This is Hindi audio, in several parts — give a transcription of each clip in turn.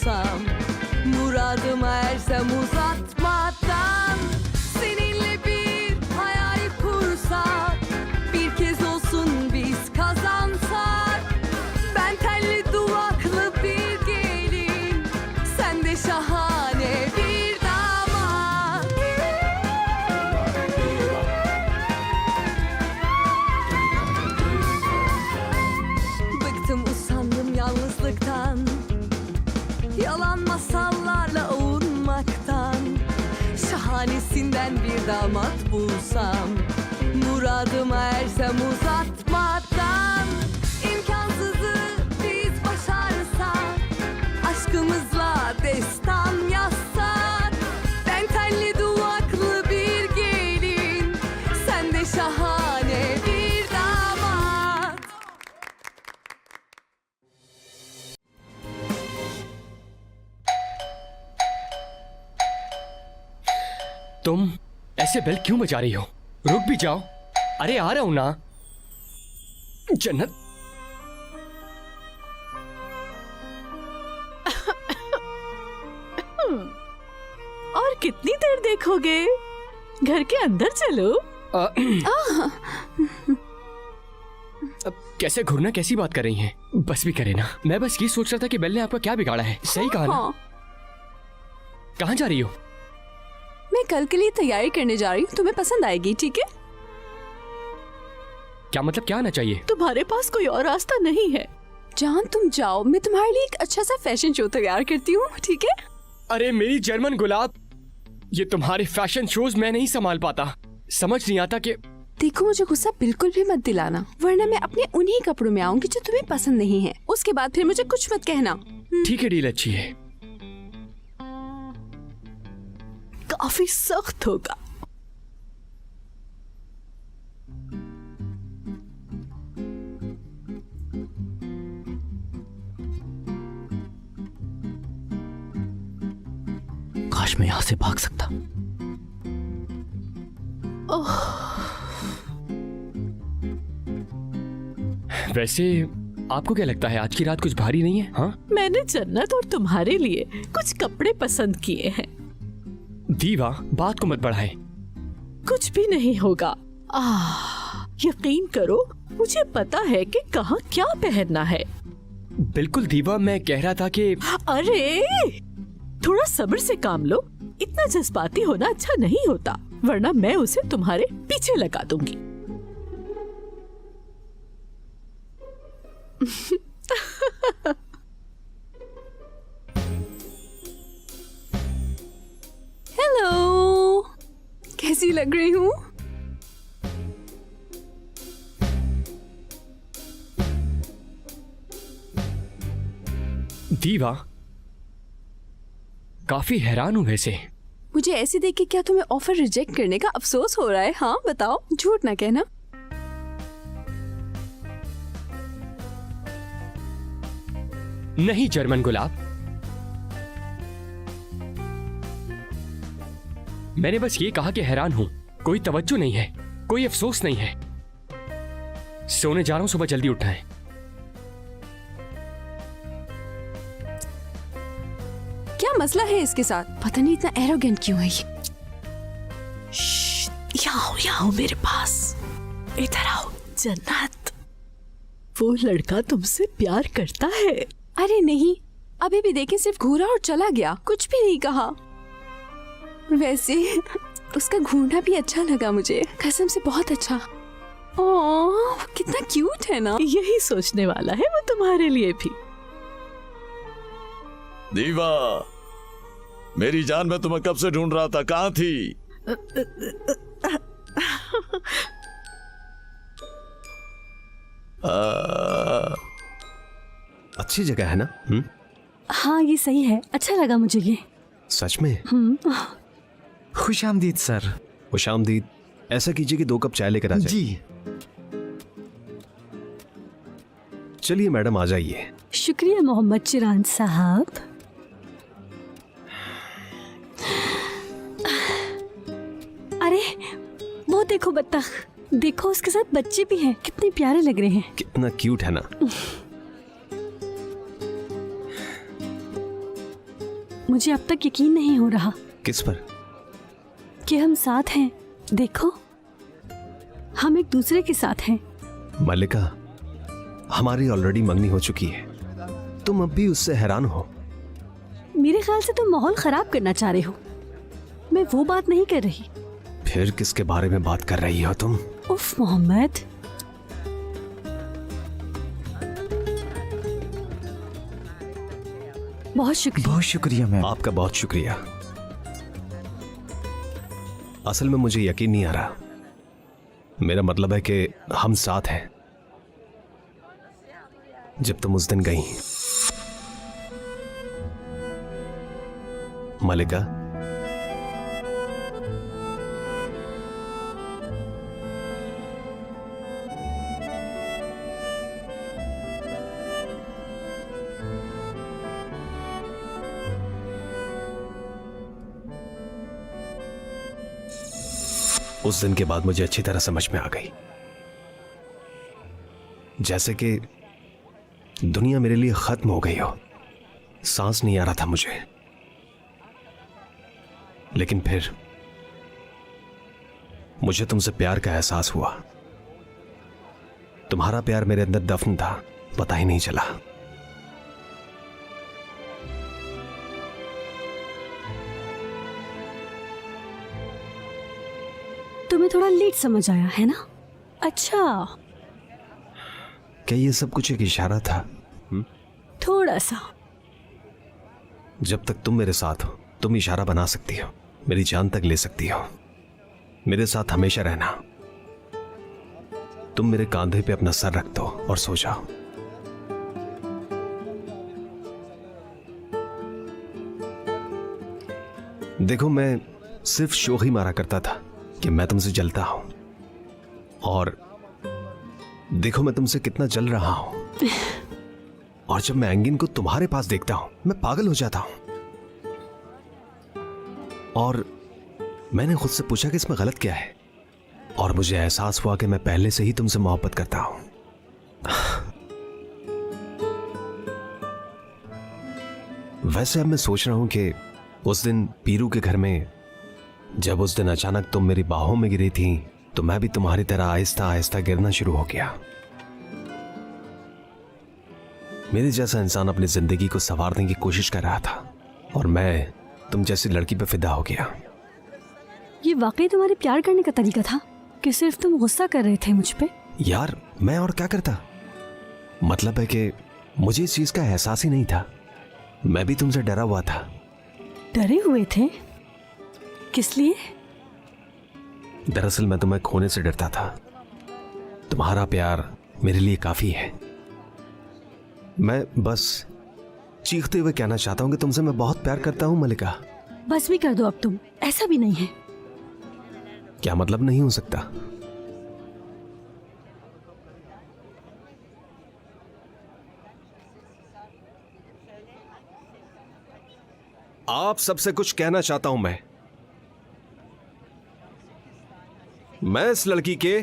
bulsam, muradıma ersem uzatmadan, seninle bir hayal kursak, bir kez olsun biz kazansak. Ben telli duvaklı bir gelin, sen de şahane bir damat. Bıktım usandım yalnızlıktan, yalan masallarla avunmaktan. Şahanesinden bir damat bulsam, muradıma ersem uzatmadan. İmkansızı biz başarsak, aşkımızla destan yazsak. Ben telli duvaklı bir gelin, sen de şahane bir damat. तुम ऐसे बेल क्यों बजा रही हो? रुक भी जाओ। अरे आ रहा हूं ना। जन्नत, और कितनी देर देखोगे? घर के अंदर चलो। अब कैसे घूरना, कैसी बात कर रही हैं? बस भी करे ना। मैं बस ये सोच रहा था कि बेल ने आपका क्या बिगाड़ा है। सही कहा ना? हाँ, कहाँ जा रही हो? मैं कल के लिए तैयारी करने जा रही हूँ, तुम्हें पसंद आएगी, ठीक है? क्या मतलब, क्या आना चाहिए? तुम्हारे पास कोई और रास्ता नहीं है। जान तुम जाओ, मैं तुम्हारे लिए एक अच्छा सा फैशन शो तैयार करती हूँ, ठीक है? अरे मेरी जर्मन गुलाब, ये तुम्हारे फैशन शोज मैं नहीं संभाल पाता। समझ नहीं आता कि देखो मुझे गुस्सा बिल्कुल भी मत दिलाना, वरना मैं अपने उन्हीं कपड़ों में आऊंगी जो तुम्हें पसंद नहीं है। उसके बाद फिर मुझे कुछ मत कहना। ठीक है, डील अच्छी है। काफी सख्त होगा। काश मैं यहाँ से भाग सकता। वैसे आपको क्या लगता है, आज की रात कुछ भारी नहीं है? हाँ मैंने जन्नत और तुम्हारे लिए कुछ कपड़े पसंद किए हैं। दीवा, बात को मत बढ़ाए। कुछ भी नहीं होगा। यकीन करो, मुझे पता है कि कहाँ क्या पहनना है। बिल्कुल दीवा, मैं कह रहा था कि अरे थोड़ा सब्र से काम लो। इतना जज्बाती होना अच्छा नहीं होता, वरना मैं उसे तुम्हारे पीछे लगा दूंगी। हेलो, कैसी लग रही हूँ? दीवा, काफी हैरान हूँ वैसे। मुझे ऐसे देख के क्या तुम्हें ऑफर रिजेक्ट करने का अफसोस हो रहा है? हाँ बताओ, झूठ ना कहना। नहीं जर्मन गुलाब, मैंने बस ये कहा कि हैरान हूं। कोई तवज्जो नहीं है, कोई अफसोस नहीं है। सोने जा रहा हूं, सुबह जल्दी उठना है। क्या मसला है इसके साथ? पता नहीं इतना एरोगेंट क्यों है ये। यहाँ आओ मेरे पास। इधर आओ जन्नत, वो लड़का तुमसे प्यार करता है। अरे नहीं, अभी भी देखे सिर्फ घूरा और चला गया, कुछ भी नहीं कहा। वैसे उसका घूरना भी अच्छा लगा मुझे, कसम से बहुत अच्छा। ओह कितना क्यूट है ना। यही सोचने वाला है वो तुम्हारे लिए भी। दीवा, मेरी जान, मैं तुम्हें कब से ढूंढ रहा था, कहाँ थी? अच्छी जगह है ना? हाँ ये सही है, अच्छा लगा मुझे ये। सच में? खुशामदीद सर। खुशामदीद। ऐसा कीजिए कि 2 कप चाय लेकर आ जाइए। जी। चलिए मैडम, आ जाइए। शुक्रिया मोहम्मद चिरान साहब। अरे वो देखो बत्तख, देखो उसके साथ बच्चे भी हैं, कितने प्यारे लग रहे हैं। कितना क्यूट है ना। मुझे अब तक यकीन नहीं हो रहा किस पर? कि हम साथ हैं। देखो, हम एक दूसरे के साथ हैं। मल्लिका, हमारी ऑलरेडी मंगनी हो चुकी है, तुम अब भी उससे हैरान हो। मेरे ख्याल से तुम माहौल खराब करना चाह रहे हो। मैं वो बात नहीं कर रही। फिर किसके बारे में बात कर रही हो तुम? उफ मोहम्मद, बहुत शुक्रिया। बहुत शुक्रिया मैम। आपका बहुत शुक्रिया। असल में मुझे यकीन नहीं आ रहा। मेरा मतलब है कि हम साथ हैं। जब तुम उस दिन गई मल्लिका, उस दिन के बाद मुझे अच्छी तरह समझ में आ गई, जैसे कि दुनिया मेरे लिए खत्म हो गई हो। सांस नहीं आ रहा था मुझे, लेकिन फिर मुझे तुमसे प्यार का एहसास हुआ। तुम्हारा प्यार मेरे अंदर दफन था, पता ही नहीं चला। तुम्हें थोड़ा लेट समझ आया है ना? अच्छा, क्या ये सब कुछ एक इशारा था? थोड़ा सा। जब तक तुम मेरे साथ हो, तुम इशारा बना सकती हो, मेरी जान तक ले सकती हो। मेरे साथ हमेशा रहना। तुम मेरे कांधे पे अपना सर रख दो और सो जाओ। देखो, मैं सिर्फ शो ही मारा करता था कि मैं तुमसे जलता हूं, और देखो मैं तुमसे कितना जल रहा हूं। और जब मैं एंगिन को तुम्हारे पास देखता हूं, मैं पागल हो जाता हूं। और मैंने खुद से पूछा कि इसमें गलत क्या है, और मुझे एहसास हुआ कि मैं पहले से ही तुमसे मोहब्बत करता हूं। वैसे अब मैं सोच रहा हूं कि उस दिन पीरू के घर में, जब उस दिन अचानक तुम मेरी बाहों में गिरी थी, तो मैं भी तुम्हारी तरह आहिस्ता आहिस्ता गिरना शुरू हो गया। मेरे जैसा इंसान अपनी जिंदगी को संवारने की कोशिश कर रहा था, और मैं तुम जैसी लड़की पे फिदा हो गया। ये वाकई तुम्हारे प्यार करने का तरीका था कि सिर्फ तुम गुस्सा कर रहे थे मुझ पे? यार, मैं और क्या करता? मतलब है कि मुझे इस चीज का एहसास ही नहीं था। मैं भी तुमसे डरा हुआ था। डरे हुए थे? किस लिए? दरअसल मैं तुम्हें खोने से डरता था। तुम्हारा प्यार मेरे लिए काफी है। मैं बस चीखते हुए कहना चाहता हूं कि तुमसे मैं बहुत प्यार करता हूं मल्लिका। बस भी कर दो अब तुम। ऐसा भी नहीं है। क्या मतलब नहीं हो सकता? आप सबसे कुछ कहना चाहता हूं मैं इस लड़की के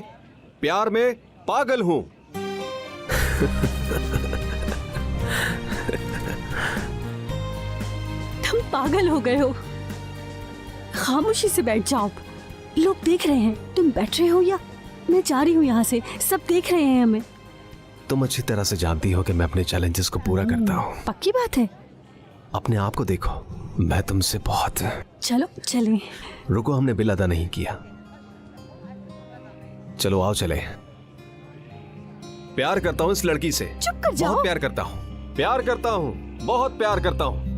प्यार में पागल हूं। तुम पागल हो गए हो। खामोशी से बैठ जाओ। लोग देख रहे हैं। तुम बैठ रहे हो या मैं जा रही हूँ यहाँ से। सब देख रहे हैं हमें। तुम अच्छी तरह से जानती हो कि मैं अपने चैलेंजेस को पूरा करता हूं। पक्की बात है। अपने आप को देखो, मैं तुमसे बहुत। चलो चलें। रुको, हमने बिल अदा नहीं किया। चलो आओ चले। प्यार करता हूं इस लड़की से। चुप कर जाओ। बहुत प्यार करता हूं। प्यार करता हूं, बहुत प्यार करता हूं।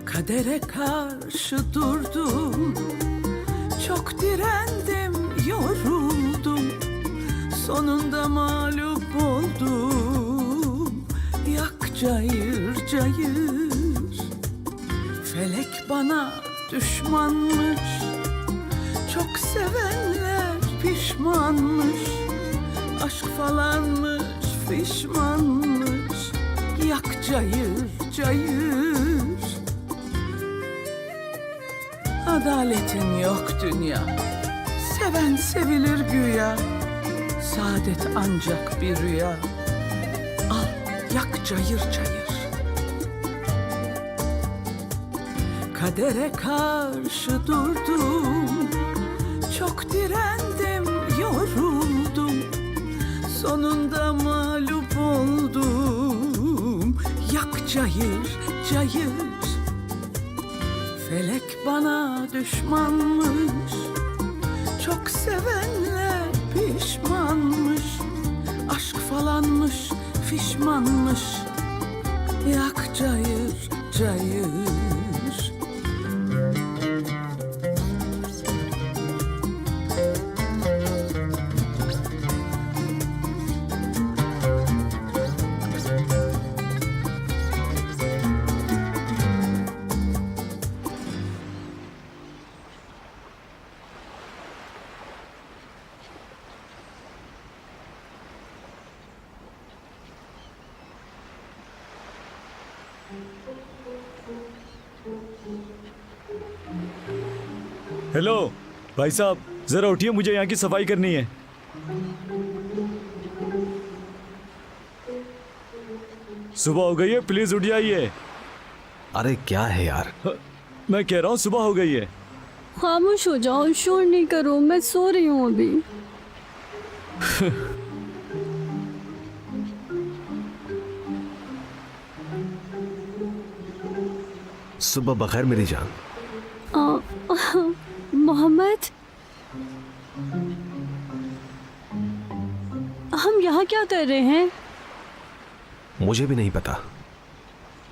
Kadere karşı durdum, çok direndim, yoruldum, sonunda mağlup oldum. Yak cayır cayır, felek bana düşmanmış, çok sevenler pişmanmış, aşk falanmış pişmanmış. Yak cayır cayır, Adaletin yok dünya. Seven sevilir güya. Saadet ancak bir rüya. Al yak cayır cayır. Kadere karşı durdum. Çok direndim, yoruldum. Sonunda mağlup oldum. Yak cayır cayır. Felek bana düşmanmış. Çok sevenler pişmanmış. Aşk falanmış, fişmanmış. Yak cayır cayır. Hello भाई साहब, जरा उठिए, मुझे यहाँ की सफाई करनी है। सुबह हो गई है, प्लीज उठ जाइए। अरे क्या है यार? मैं कह रहा हूँ सुबह हो गई है। खामोश हो जाओ, शोर नहीं करो, मैं सो रही हूँ अभी। सुबह बखैर मेरी जान। मोहम्मद, हम यहाँ क्या कर रहे हैं? मुझे भी नहीं पता,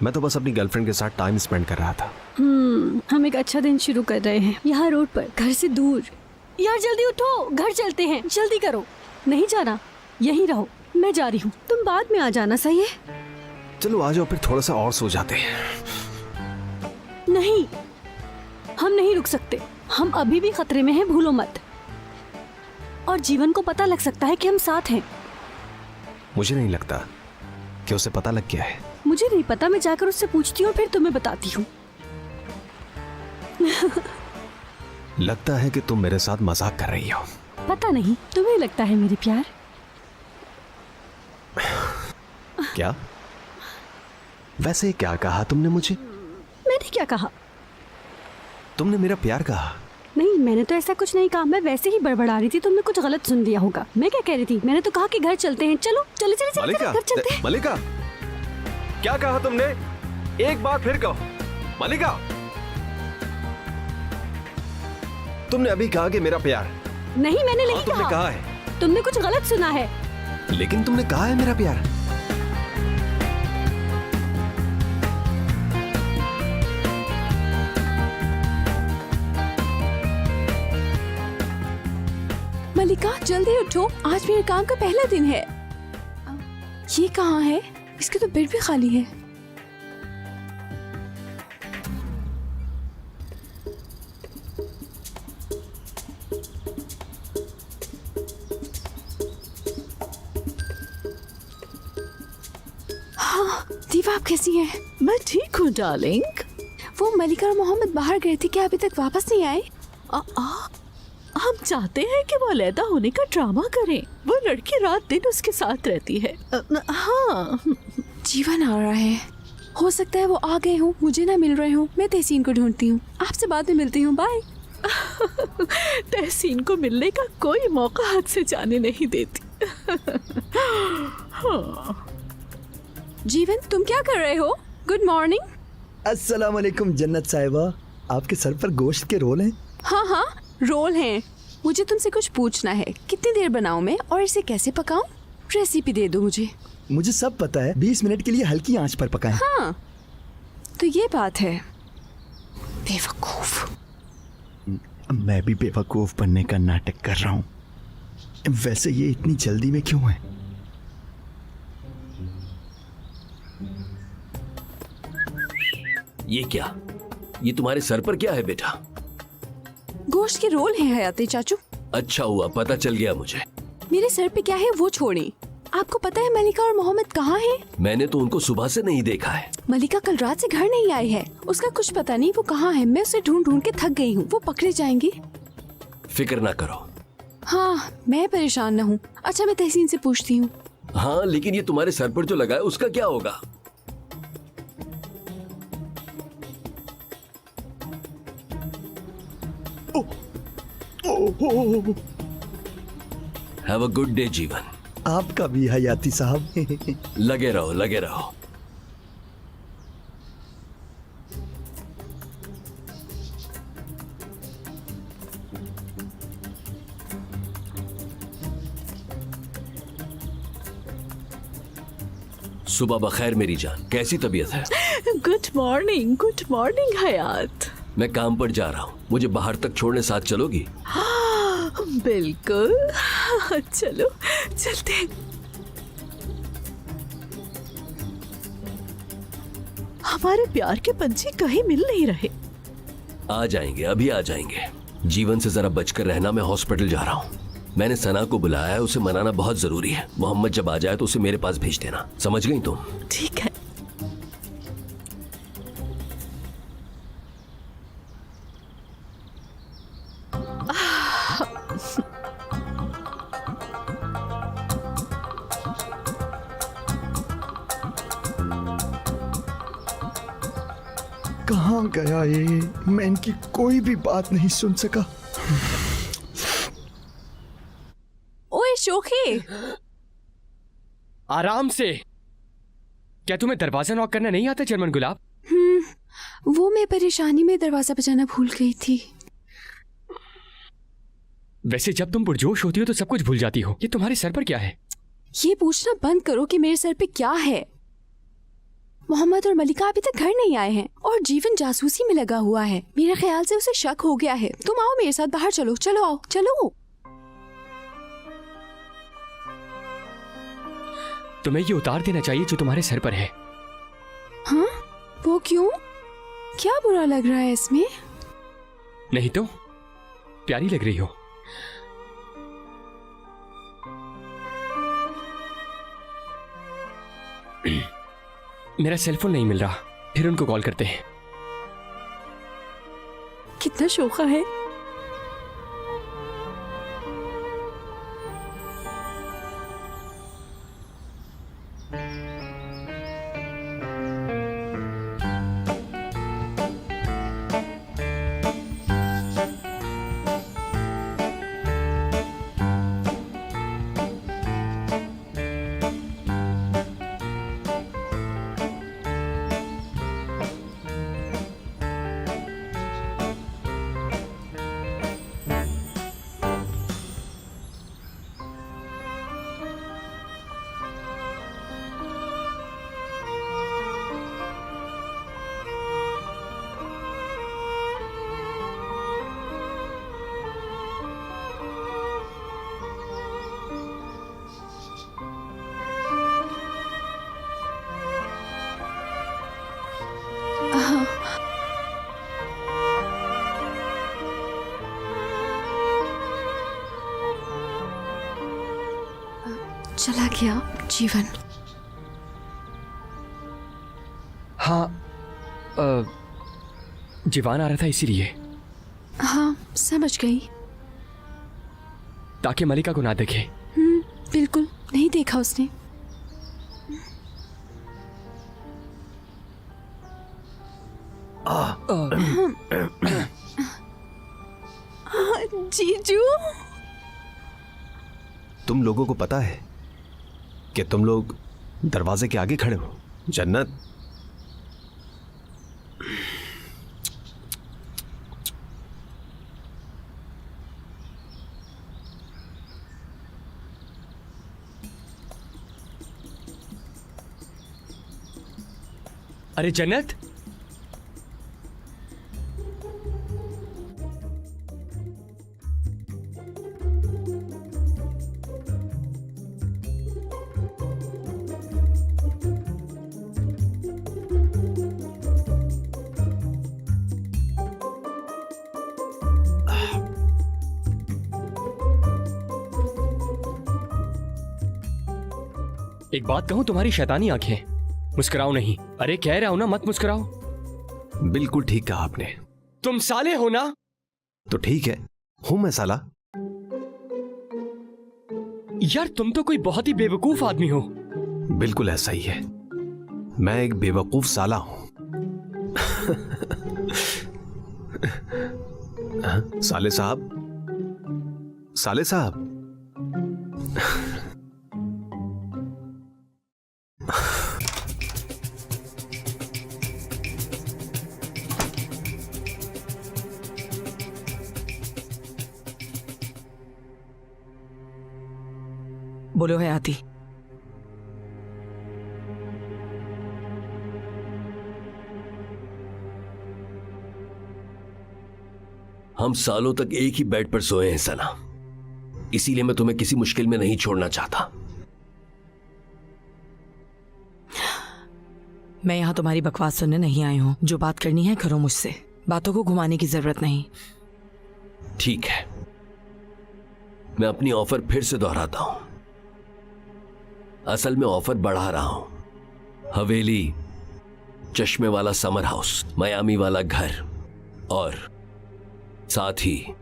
मैं तो बस अपनी गर्लफ्रेंड के साथ टाइम स्पेंड कर रहा था। हम एक अच्छा दिन शुरू कर रहे हैं, यहाँ रोड पर, घर से दूर। यार जल्दी उठो, घर चलते हैं, जल्दी करो। नहीं जाना, यहीं रहो, मैं जा रही हूँ, तुम बाद में आ जाना, सही है? चलो आ जाओ, फिर थोड़ा सा और सो जाते हैं। नहीं, हम नहीं रुक सकते, हम अभी भी खतरे में हैं, भूलो मत। और जीवन को पता लग सकता है कि हम साथ हैं। मुझे नहीं लगता कि उसे पता लग गया है। मुझे नहीं पता, मैं जाकर उससे पूछती हूँ, फिर तुम्हें बताती हूँ। लगता है कि तुम मेरे साथ मजाक कर रही हो। पता नहीं, तुम्हें लगता है मेरे प्यार? क्या? वैसे क्या कहा तुमने मुझे? मैंने क्या कहा? तुमने मेरा प्यार कहा। नहीं, मैंने तो ऐसा कुछ नहीं कहा, मैं वैसे ही बड़बड़ा रही थी, तुमने कुछ गलत सुन लिया होगा। मैं क्या कह रही थी? मैंने तो कहा कि घर चलते हैं, चलो चले चले चले, मलिका, घर चलते हैं। मलिका, क्या कहा तुमने? एक बार फिर कहो। मलिका, तुमने अभी कहा कि मेरा प्यार। नहीं, मैंने नहीं तुमने कहा। कहा है। तुमने कुछ गलत सुना है। लेकिन तुमने कहा है मेरा प्यार। मलिका जल्दी उठो, आज मेरे काम का पहला दिन है। ये कहाँ है? इसके तो बेड भी खाली है। हाँ, दीवा आप कैसी हैं? मैं ठीक हूँ डार्लिंग। वो मलिका और मोहम्मद बाहर गए थे, क्या अभी तक वापस नहीं आए? हम चाहते हैं कि वो अलहदा होने का ड्रामा करें। वो लड़की रात दिन उसके साथ रहती है। हाँ, जीवन आ रहा है, हो सकता है वो आ गए हों, मुझे ना मिल रहे हों। मैं तहसीन को ढूंढती हूँ, आपसे बाद में मिलती हूँ, बाय। तहसीन को मिलने का कोई मौका हाथ से जाने नहीं देती। हाँ। जीवन तुम क्या कर रहे हो? Good morning. अस्सलाम वालेकुम जन्नत साहिबा, आपके सर पर गोश्त के रोल हैं? हाँ हाँ, रोल हैं। मुझे तुमसे कुछ पूछना है, कितनी देर बनाऊं मैं और इसे कैसे पकाऊं? रेसिपी दे दो मुझे। मुझे सब पता है, 20 मिनट के लिए हल्की आंच पर पकाएं। हाँ, तो ये बात है। बेवकूफ। मैं भी बेवकूफ बनने का नाटक कर रहा हूँ। वैसे ये इतनी जल्दी में क्यों है? ये क्या? ये तुम्हारे सर पर क्या है बेटा? गोश्त के रोल हैं हयाती चाचू। अच्छा हुआ पता चल गया मुझे। मेरे सर पे क्या है वो छोड़ी। आपको पता है मलिका और मोहम्मद कहाँ हैं? मैंने तो उनको सुबह से नहीं देखा है। मलिका कल रात से घर नहीं आई है। उसका कुछ पता नहीं वो कहाँ है। मैं उसे ढूंढ ढूंढ के थक गई हूँ। वो पकड़े जाएंगे। फिक्र ना करो। हाँ, मैं परेशान न हूँ। अच्छा, मैं तहसीन से पूछती हूँ। हाँ, लेकिन ये तुम्हारे सर पर जो लगा है उसका क्या होगा? हैव अ गुड डे जीवन। आपका भी हयाती साहब। लगे रहो, लगे रहो। सुबह बखैर मेरी जान, कैसी तबीयत है? गुड मॉर्निंग हयात। मैं काम पर जा रहा हूँ, मुझे बाहर तक छोड़ने साथ चलोगी? बिल्कुल, चलो चलते हैं। हमारे प्यार के पंछी कहीं मिल नहीं रहे। आ जाएंगे, अभी आ जाएंगे। जीवन से जरा बचकर रहना। मैं हॉस्पिटल जा रहा हूँ। मैंने सना को बुलाया है, उसे मनाना बहुत जरूरी है। मोहम्मद जब आ जाए तो उसे मेरे पास भेज देना। समझ गई तुम? ठीक है। कहाँ गया ये? मैं इनकी कोई भी बात नहीं सुन सका। ओए शोखे, आराम से। क्या तुम्हें दरवाजा नॉक करना नहीं आता जर्मन गुलाब? वो मैं परेशानी में दरवाजा बजाना भूल गई थी। वैसे जब तुम पुरजोश होती हो तो सब कुछ भूल जाती हो। ये तुम्हारे सर पर क्या है? ये पूछना बंद करो कि मेरे सर पे क्या है। मोहम्मद और मलिका अभी तक घर नहीं आए हैं और जीवन जासूसी में लगा हुआ है। मेरे ख्याल से उसे शक हो गया है। तुम आओ मेरे साथ बाहर। चलो चलो, आओ चलो। तुम्हें ये उतार देना चाहिए जो तुम्हारे सर पर है। हाँ, वो क्यों? क्या बुरा लग रहा है इसमें? नहीं तो प्यारी लग रही हो। मेरा सेलफोन नहीं मिल रहा, फिर उनको कॉल करते हैं। कितना शोखा है। चला गया जीवन। हाँ, जीवान आ रहा था इसीलिए। हाँ, समझ गई। ताकि मलिका को ना देखे। बिल्कुल नहीं देखा उसने। जीजू, तुम लोगों को पता है कि तुम लोग दरवाजे के आगे खड़े हो? जन्नत, अरे जन्नत, एक बात कहूं, तुम्हारी शैतानी आंखें मुस्कुराओ नहीं। अरे कह रहा हूं ना, मत मुस्कुराओ। बिल्कुल ठीक कहा आपने। तुम साले हो ना? तो ठीक है, हूं मैं साला। यार तुम तो कोई बहुत ही बेवकूफ आदमी हो। बिल्कुल ऐसा ही है, मैं एक बेवकूफ साला हूं। साले साहब, साले साहब। बोलो हयाती। हम सालों तक एक ही बेड पर सोए हैं सना, इसीलिए मैं तुम्हें किसी मुश्किल में नहीं छोड़ना चाहता। मैं यहाँ तुम्हारी बकवास सुनने नहीं आई हूँ। जो बात करनी है करो मुझसे, बातों को घुमाने की जरूरत नहीं। ठीक है, मैं अपनी ऑफर फिर से दोहराता हूं। असल में ऑफर बढ़ा रहा हूं। हवेली, चश्मे वाला समर हाउस, मियामी वाला घर और साथ ही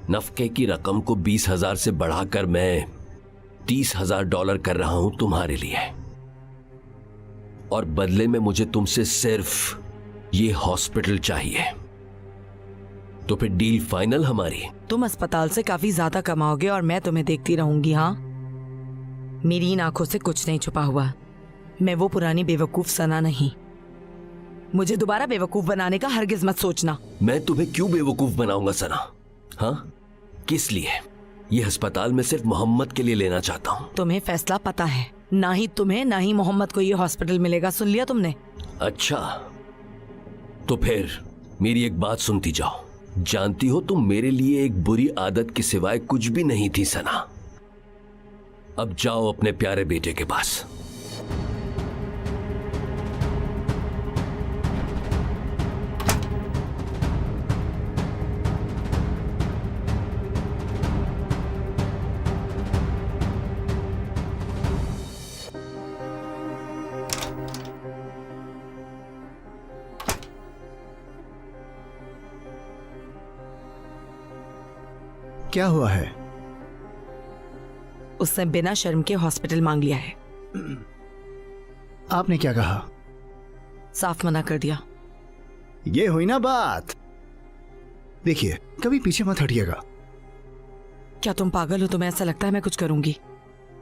नफके की रकम को 20,000 से बढ़ाकर मैं $30,000 कर रहा हूं तुम्हारे लिए। और बदले में मुझे तुमसे सिर्फ ये हॉस्पिटल चाहिए। तो फिर डील फाइनल हमारी। तुम अस्पताल से काफी ज्यादा कमाओगे और मैं तुम्हें देखती रहूंगी। हाँ, मेरी इन आंखों से कुछ नहीं छुपा हुआ। मैं वो पुरानी बेवकूफ सना नहीं। मुझे दोबारा बेवकूफ बनाने का हरगिज मत सोचना। मैं तुम्हें क्यों बेवकूफ बनाऊंगा सना? हाँ, किस लिए? ये अस्पताल मैं सिर्फ मोहम्मद के लिए लेना चाहता हूँ। तुम्हें फैसला पता है, ना ही तुम्हें ना ही मोहम्मद को ये हॉस्पिटल मिलेगा। सुन लिया तुमने? अच्छा, तो फिर मेरी एक बात सुनती जाओ। जानती हो तुम मेरे लिए एक बुरी आदत के सिवाय कुछ भी नहीं थी सना। अब जाओ अपने प्यारे बेटे के पास। क्या हुआ है? उसने बिना शर्म के हॉस्पिटल मांग लिया है। आपने क्या कहा? साफ मना कर दिया। ये हुई ना बात। देखिए, कभी पीछे मत हटिएगा। क्या तुम पागल हो? तुम्हें ऐसा लगता है मैं कुछ करूंगी?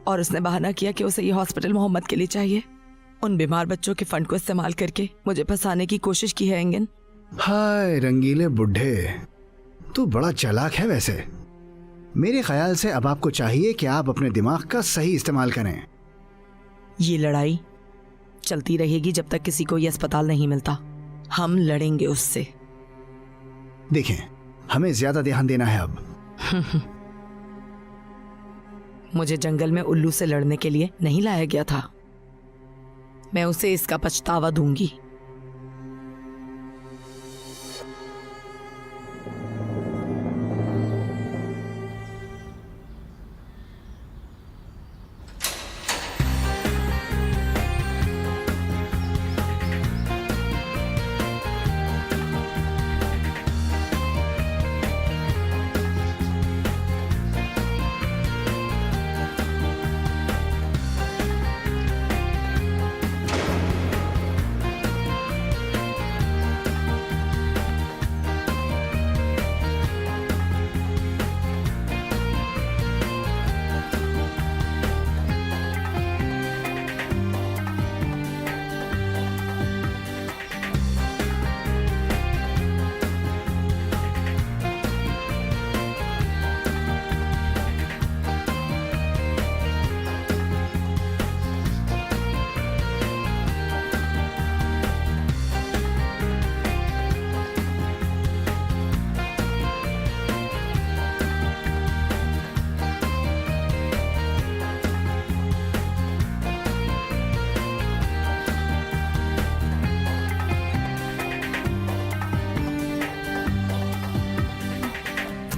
और उसने बहाना किया कि उसे ये हॉस्पिटल मोहम्मद के लिए चाहिए। उन बीमार बच्चों के फंड को इस्तेमाल करके मुझे फंसाने की कोशिश की है एंगन। हाय रंगीले बुढ़े, तू बड़ा चालाक है वैसे। मेरे ख्याल से अब आपको चाहिए कि आप अपने दिमाग का सही इस्तेमाल करें। ये लड़ाई चलती रहेगी जब तक किसी को ये अस्पताल नहीं मिलता। हम लड़ेंगे उससे। देखें, हमें ज्यादा ध्यान देना है अब। मुझे जंगल में उल्लू से लड़ने के लिए नहीं लाया गया था। मैं उसे इसका पछतावा दूंगी।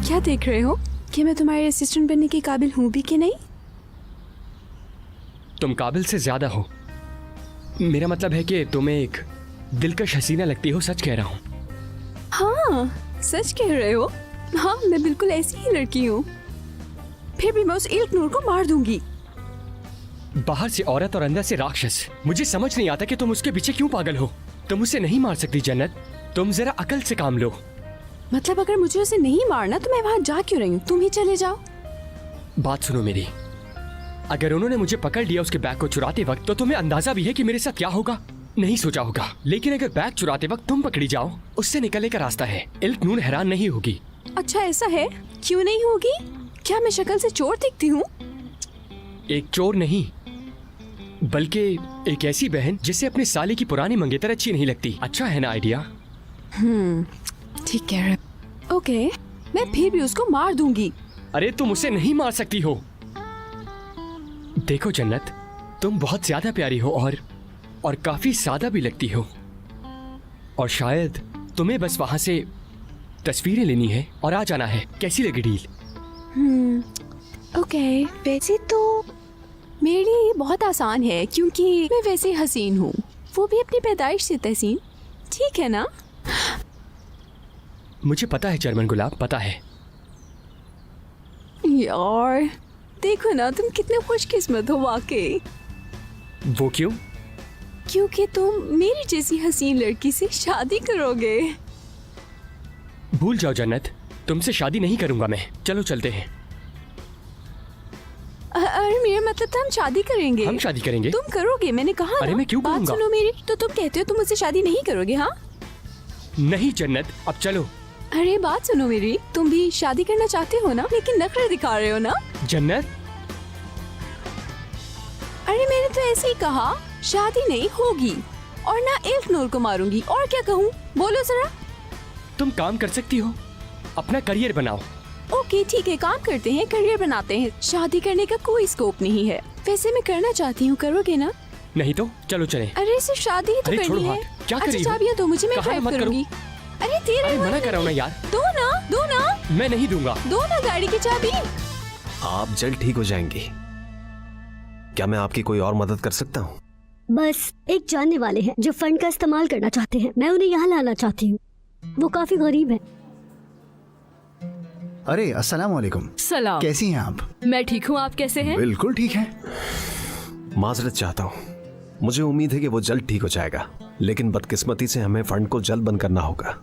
क्या देख रहे हो कि मैं तुम्हारे असिस्टेंट बनने के काबिल हूँ भी कि नहीं? तुम काबिल से ज्यादा हो। मेरा मतलब है कि तुम एक दिलकश हसीना लगती हो, सच कह रहा हूँ। हाँ सच कह रहे हो। हाँ मैं बिल्कुल ऐसी ही लड़की हूँ। फिर भी मैं उस इल्कनूर को मार दूंगी। बाहर से औरत और अंदर से राक्षस। मुझे समझ नहीं आता कि तुम उसके पीछे क्यों पागल हो। तुम उसे नहीं मार सकती जन्नत, तुम जरा अकल से काम लो। मतलब अगर मुझे उसे नहीं मारना तो मैं वहाँ जा क्यों रही हूँ? तुम ही चले जाओ। बात सुनो मेरी, अगर उन्होंने मुझे पकड़ लिया उसके बैग को चुराते वक्त तो तुम्हें अंदाजा भी है कि मेरे साथ क्या होगा। नहीं सोचा होगा, लेकिन अगर बैग चुराते वक्त तुम पकड़ी जाओ, उससे निकलने का रास्ता है। इल्कनूर हैरान नहीं होगी। अच्छा ऐसा है? क्यों नहीं होगी? क्या मैं शक्ल से चोर दिखती हूँ? एक चोर नहीं, बल्कि एक ऐसी बहन जिसे अपने साले की पुरानी मंगेतर अच्छी नहीं लगती। अच्छा है ना आइडिया? ठीक कह रहे। ओके, मैं फिर भी उसको मार दूंगी। अरे तुम उसे नहीं मार सकती हो। देखो जन्नत, तुम बहुत ज्यादा प्यारी हो और काफी सादा भी लगती हो, और शायद तुम्हें बस वहां से तस्वीरें लेनी है और आ जाना है। कैसी लगी डील? ओके, वैसे तो मेरे लिए ये बहुत आसान है क्योंकि मैं वैसे हसीन हूँ, वो भी अपनी पैदाइश से तहसीन। ठीक है ना? मुझे पता है चरमन गुलाब, पता है। यार देखो ना, तुम कितने खुशकिस्मत हो वाकई। वो क्यों? क्योंकि तुम मेरी जैसी हसीन लड़की से शादी करोगे। भूल जाओ जन्नत, तुमसे शादी नहीं करूंगा मैं। चलो चलते हैं। अरे मेरा मतलब था हम शादी करेंगे। हम शादी करेंगे? तुम करोगे, मैंने कहा अरे ना। मैं क्यों बात करूंगा? सुनो मेरी, तो तुम कहते हो तुम मुझसे शादी नहीं करोगे? हाँ नहीं जन्नत, अब चलो। अरे बात सुनो मेरी, तुम भी शादी करना चाहते हो ना, लेकिन नखरे दिखा रहे हो ना। जन्नत, अरे मैंने तो ऐसे ही कहा, शादी नहीं होगी और ना इल्कनूर को मारूंगी। और क्या कहूँ, बोलो जरा। तुम काम कर सकती हो, अपना करियर बनाओ। ओके ठीक है, काम करते हैं, करियर बनाते हैं। शादी करने का कोई स्कोप नहीं है। वैसे मैं करना चाहती हूँ, करोगे ना? नहीं तो चलो चले। अरे सिर्फ शादी ही तो अरे छोड़ो करनी है। हाथ, क्या अच्छा कर रही हो? चाबियां दो मुझे, मैं कहाँ ड्राइव मत करो। करूंगी। अरे दे रहे अरे हो मना कर रहा हूँ ना यार। दो ना मैं नहीं दूंगा। दो ना गाड़ी की चाबी। आप जल्द ठीक हो जाएंगी। क्या मैं आपकी कोई और मदद कर सकता हूँ? बस एक जानने वाले हैं जो फंड का इस्तेमाल करना चाहते हैं। मैं उन्हें यहाँ लाना चाहती हूँ। वो काफी गरीब है। अरे अस्सलाम वालेकुम। सलाम। कैसी हैं आप? मैं ठीक हूँ, आप कैसे हैं? बिल्कुल ठीक है। माजरत चाहता हूँ, मुझे उम्मीद है कि वो जल्द ठीक हो जाएगा, लेकिन बदकिस्मती से हमें फंड को जल्द बंद करना होगा।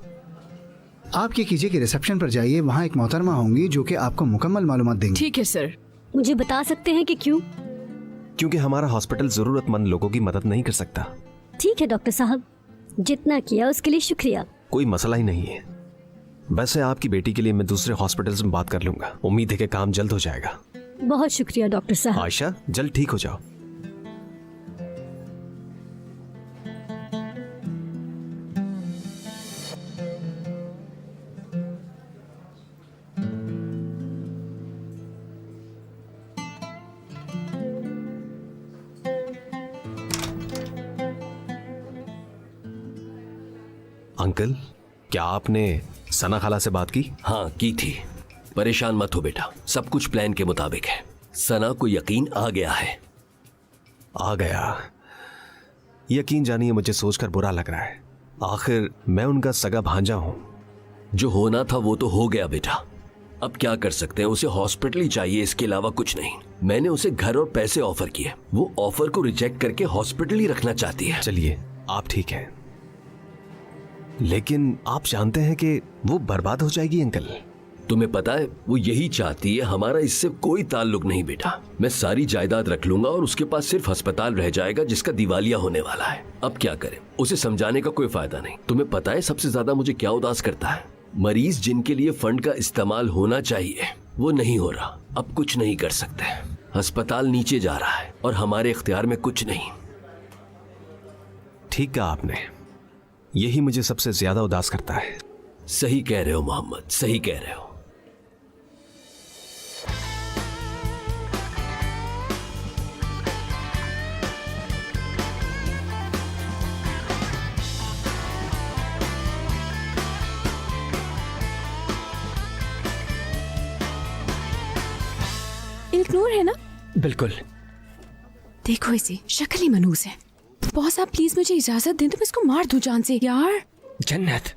आप ये कीजिए कि रिसेप्शन पर जाइए, वहाँ एक मोहतरमा होंगी जो कि आपको मुकम्मल मालूमात देंगी। ठीक है सर। मुझे बता सकते हैं कि क्यों? क्योंकि हमारा हॉस्पिटल जरूरतमंद लोगों की मदद नहीं कर सकता। ठीक है डॉक्टर साहब, जितना किया उसके लिए शुक्रिया। कोई मसला ही नहीं है। वैसे आपकी बेटी के लिए मैं दूसरे हॉस्पिटल्स में बात कर लूंगा। उम्मीद है कि काम जल्द हो जाएगा। बहुत शुक्रिया डॉक्टर साहब। आयशा, जल्द ठीक हो जाओ। अंकल, क्या आपने सना खाला से बात की? हाँ की थी। परेशान मत हो बेटा, सब कुछ प्लान के मुताबिक है। सना को यकीन आ गया है। आ गया? यकीन जानिए, मुझे सोचकर बुरा लग रहा है। आखिर मैं उनका सगा भांजा हूं। जो होना था वो तो हो गया बेटा, अब क्या कर सकते हैं। उसे हॉस्पिटल ही चाहिए, इसके अलावा कुछ नहीं। मैंने उसे घर और पैसे ऑफर किए, वो ऑफर को रिजेक्ट करके हॉस्पिटल ही रखना चाहती है। चलिए, आप ठीक हैं, लेकिन आप जानते हैं कि वो बर्बाद हो जाएगी अंकल। तुम्हें पता है वो यही चाहती है। हमारा इससे कोई ताल्लुक नहीं बेटा। मैं सारी जायदाद रख लूंगा और उसके पास सिर्फ अस्पताल रह जाएगा जिसका दिवालिया होने वाला है। अब क्या करें, उसे समझाने का कोई फायदा नहीं। तुम्हें पता है सबसे ज्यादा मुझे क्या उदास करता है? मरीज जिनके लिए फंड का इस्तेमाल होना चाहिए वो नहीं हो रहा। अब कुछ नहीं कर सकते, अस्पताल नीचे जा रहा है और हमारे इख्तियार में कुछ नहीं। ठीक कहा आपने, यही मुझे सबसे ज्यादा उदास करता है। सही कह रहे हो मोहम्मद, सही कह रहे हो। इल्कनूर है ना? बिल्कुल। देखो इसे, शक्ल ही मनहूस है। बॉस आप प्लीज मुझे इजाजत दें तो मैं इसको मार दूं जान से यार। जन्नत,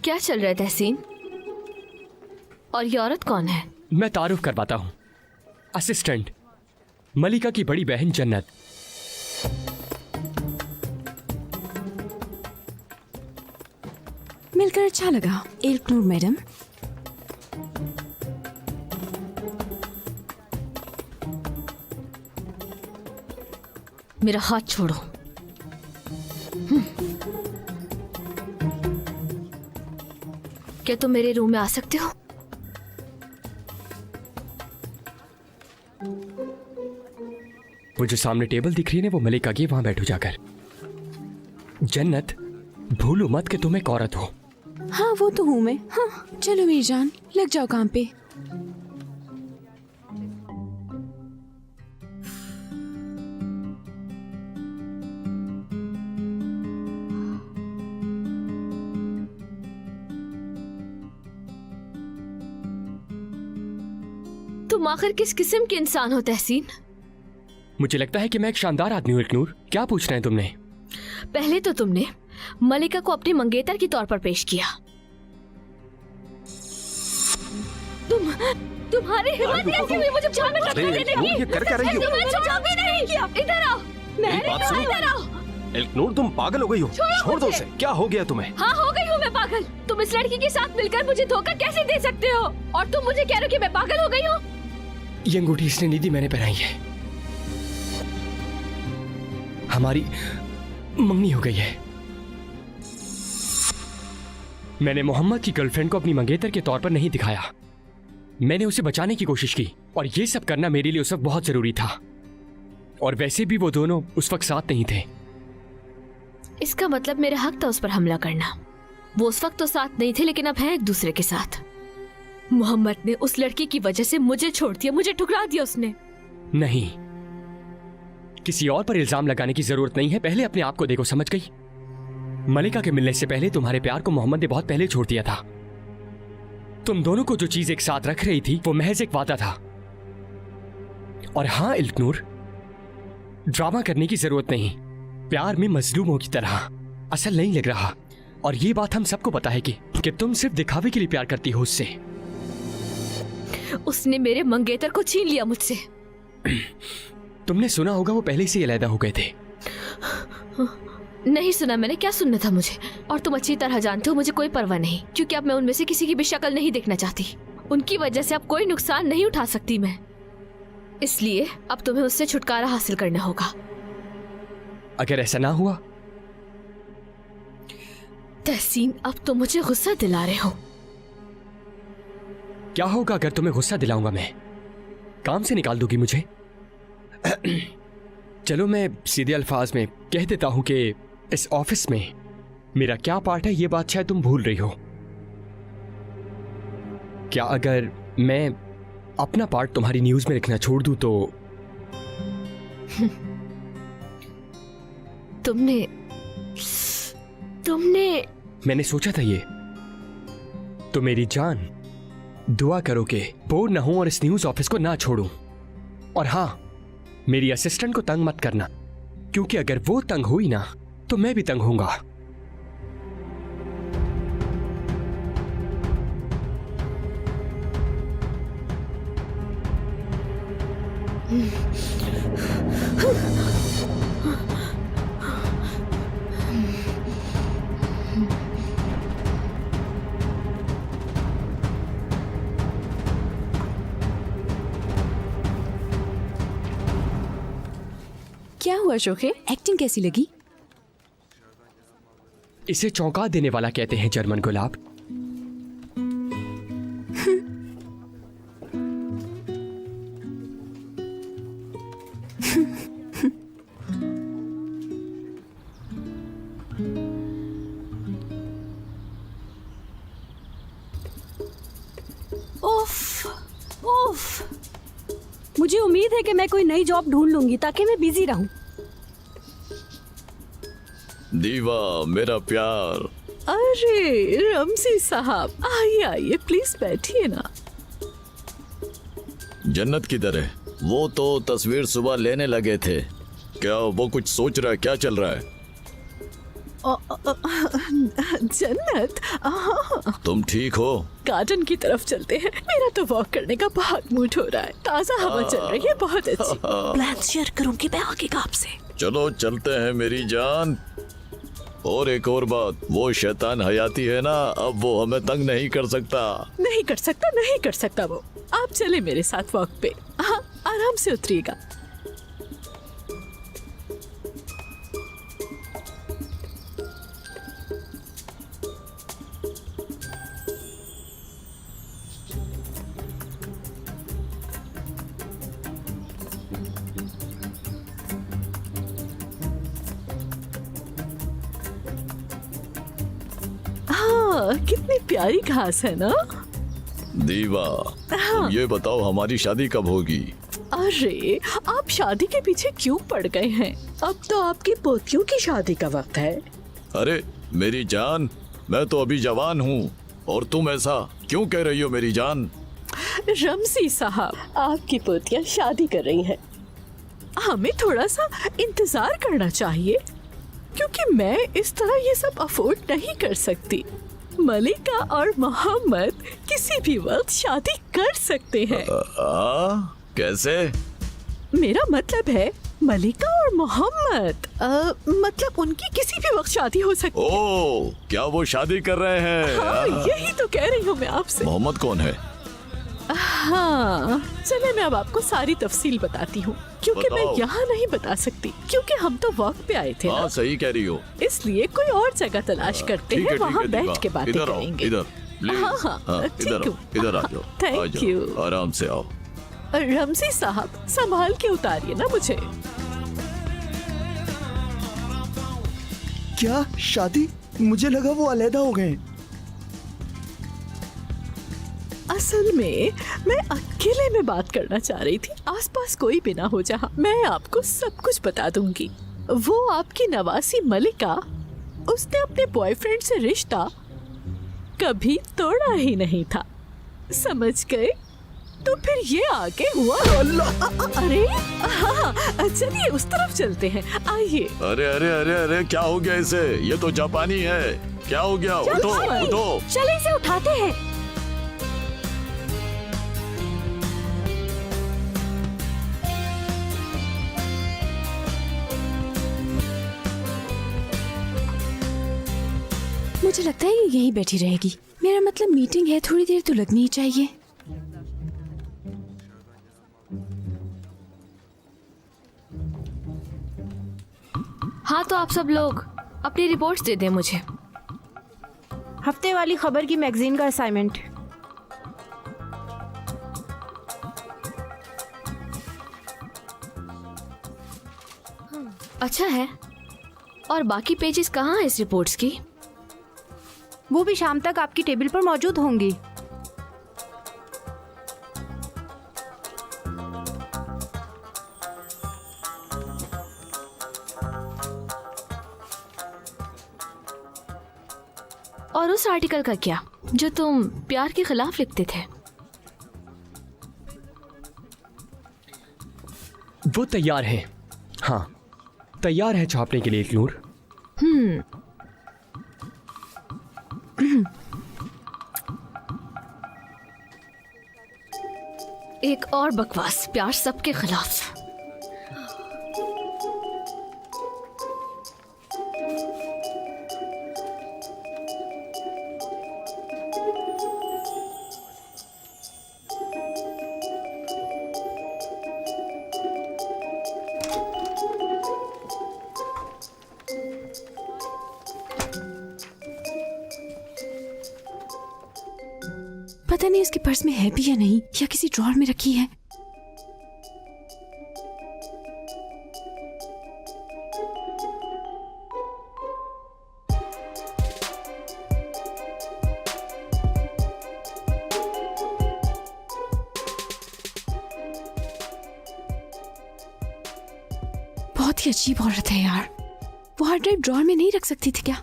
क्या चल रहा है तहसीन? और ये औरत कौन है? मैं तारुफ करवाता हूँ, असिस्टेंट मलिका की बड़ी बहन जन्नत। मिलकर अच्छा लगा इल्कनूर मैडम। मेरा हाथ छोड़ो। क्या तुम मेरे रूम में आ सकते हो? वो जो सामने टेबल दिख रही है ना, वो मलिका की, वहां बैठो जाकर। जन्नत, भूलो मत कि तुम एक औरत हो। हाँ वो तो हूँ मैं। हाँ चलो मेरी जान, लग जाओ काम पे। तुम आखिर किस किस्म के इंसान हो तहसीन? मुझे लगता है कि मैं एक शानदार आदमी हूँ इल्कनूर। क्या पूछना है तुमने? पहले तो तुमने मलिका को अपनी मंगेतर के तौर पर पेश किया। तुम्हारी हिम्मत कैसे हुई मुझे छान में धक्का देने की? ये कर क्या रही हो? तुम्हें छोड़ोगे नहीं। इधर आओ। इधर आओ। इल्कनूर तुम पागल हो गई हो। छोड़ दो उसे। क्या हो गया तुम्हें? हाँ हो गई हूँ मैं पागल। तुम इस लड़की के साथ मिलकर मुझे धोखा कैसे दे सकते हो? और तुम मुझे कह रहे हो कि मैं पागल हो गई हूँ? ये अंगूठी इसने निधि मैंने पहनाई है। हमारी मंगनी हो गई है। मैंने मोहम्मद की गर्लफ्रेंड को अपनी मंगेतर के तौर पर नहीं दिखाया। मैंने उसे बचाने की कोशिश की और ये सब करना मेरे लिए उस वक्त बहुत जरूरी था। और वैसे भी वो दोनों उस वक्त साथ नहीं थे। इसका मतलब मेरा हक था उस पर हमला करना। वो उस वक्त तो साथ नहीं थे, लेकिन अब हैं एक दूसरे के साथ। मोहम्मद ने उस लड़की की वजह से मुझे छोड़ दिया, मुझे ठुकरा दिया उसने। नहीं, किसी और पर इल्जाम लगाने की जरूरत नहीं है। पहले अपने आप को देखो, समझ गई? मलिका के मिलने से पहले तुम्हारे प्यार को मोहम्मद ने बहुत पहले छोड़ दिया था। तुम दोनों को जो चीज एक साथ रख रही थी वो महज एक वादा था। और हाँ इल्कनूर, ड्रामा करने की जरूरत नहीं। प्यार में मजलूमों की तरह असल नहीं लग रहा। और ये बात हम सबको पता है कि तुम सिर्फ दिखावे के लिए प्यार करती हो उससे। उसने मेरे मंगेतर को छीन लिया मुझसे। तुमने सुना होगा वो पहले से ही अलहदा हो गए थे। नहीं सुना मैंने, क्या सुनना था मुझे? और तुम अच्छी तरह जानते हो मुझे कोई परवाह नहीं, क्योंकि अब मैं उनमें से किसी की भी शक्ल नहीं देखना चाहती। उनकी वजह से अब कोई नुकसान नहीं उठा सकती मैं। इसलिए अब तुम्हें उससे छुटकारा हासिल करना होगा। अगर ऐसा ना हुआ? तहसीन, अब तुम मुझे गुस्सा दिला रहे हो। क्या होगा अगर तुम्हें गुस्सा दिलाऊंगा मैं? काम से निकाल दोगी मुझे? चलो मैं सीधे अल्फाज में कह देता हूं कि इस ऑफिस में मेरा क्या पार्ट है, ये बात शायद तुम भूल रही हो। क्या अगर मैं अपना पार्ट तुम्हारी न्यूज में लिखना छोड़ दूं तो? तुमने मैंने सोचा था ये। तो मेरी जान, दुआ करो कि बोर ना हूं और इस न्यूज ऑफिस को ना छोड़ूं। और हां, मेरी असिस्टेंट को तंग मत करना, क्योंकि अगर वो तंग हुई ना तो मैं भी तंग होऊंगा। क्या हुआ शोखे, एक्टिंग कैसी लगी? इसे चौंका देने वाला कहते हैं जर्मन गुलाब। उफ, मुझे उम्मीद है कि मैं कोई नई जॉब ढूंढ लूंगी ताकि मैं बिजी रहूं। दीवा मेरा प्यार। अरे रमसी साहब, आइए आइए, प्लीज बैठिए ना। जन्नत किधर है? वो तो तस्वीर सुबह लेने लगे थे। क्या वो कुछ सोच रहा है? क्या चल रहा है? जन्नत, तुम ठीक हो? गार्डन की तरफ चलते हैं। मेरा तो वॉक करने का बहुत मूड हो रहा है। ताज़ा हवा चल रही है, बहुत अच्छी। प्लान शेयर करूंगी मैं आगे का आपसे। चलो चलते हैं मेरी जान। और एक और बात, वो शैतान हयाती है ना, अब वो हमें तंग नहीं कर सकता। नहीं कर सकता, नहीं कर सकता वो। आप चले मेरे साथ वॉक पे। हाँ, आराम से उतरिएगा। हाँ, कितनी प्यारी घास है ना। दीवा, तुम ये बताओ हमारी शादी कब होगी? अरे, आप शादी के पीछे क्यों पड़ गए हैं? अब तो आपकी पोतियों की शादी का वक्त है। अरे मेरी जान, मैं तो अभी जवान हूँ और तुम ऐसा क्यों कह रही हो मेरी जान? रमसी साहब, आपकी पोतियां शादी कर रही हैं। हमें थोड़ा सा इंतजार करना चाहिए, क्योंकि मैं इस तरह ये सब अफोर्ड नहीं कर सकती। मलिका और मोहम्मद किसी भी वक्त शादी कर सकते हैं। कैसे? मेरा मतलब है मलिका और मोहम्मद, मतलब उनकी किसी भी वक्त शादी हो सकती है। ओह, क्या वो शादी कर रहे हैं? हाँ, यही तो कह रही हूँ मैं आपसे। मोहम्मद कौन है? हाँ, चले मैं अब आपको सारी तफसील बताती हूँ, क्योंकि मैं बताओ। यहाँ नहीं बता सकती, क्योंकि हम तो वॉक पे आए थे हाँ ना। सही कह रही हो। इसलिए कोई और जगह तलाश करते ठीक हैं, है, ठीक वहाँ है, बैठ दीवा। के बातें इधर आओ, करेंगे। इधर प्लीज। हाँ, हाँ, इधर ठीक आओ, हूँ। इधर आ जाओ। Thank आ जाओ, you। आराम से आओ। रमसी साहब, संभाल के उतारिए ना मुझे। क्या शादी? मुझे लगा वो अलहदा हो गए। असल में मैं अकेले में बात करना चाह रही थी, आसपास कोई भी ना हो जहाँ। मैं आपको सब कुछ बता दूंगी। वो आपकी नवासी मलिका, उसने अपने बॉयफ्रेंड से रिश्ता कभी तोड़ा ही नहीं था, समझ गए? तो फिर ये आगे हुआ। अरे हाँ, चलिए उस तरफ चलते हैं, आइए। अरे अरे अरे अरे, क्या हो गया इसे? ये तो जापानी है। क्या हो गया? उठो उठो। चलिए इसे उठाते हैं। मुझे लगता है ये यहीं बैठी रहेगी। मेरा मतलब मीटिंग है, थोड़ी देर तो लगनी ही चाहिए। हाँ, तो आप सब लोग अपनी रिपोर्ट्स दे दें मुझे। हफ्ते वाली खबर की मैगजीन का असाइनमेंट। अच्छा है। और बाकी पेजेस कहाँ हैं इस रिपोर्ट्स की? वो भी शाम तक आपकी टेबल पर मौजूद होंगी। और उस आर्टिकल का क्या, जो तुम प्यार के खिलाफ लिखते थे? वो तैयार है। हाँ, तैयार है छापने के लिए एक नूर। एक और बकवास, प्यार सबके खिलाफ। पता नहीं इसके पर्स में है भी या नहीं, या किसी ड्रॉर में रखी है। बहुत ही अजीब औरत है यार। वो हार्ड ड्राइव ड्रॉर में नहीं रख सकती थी क्या?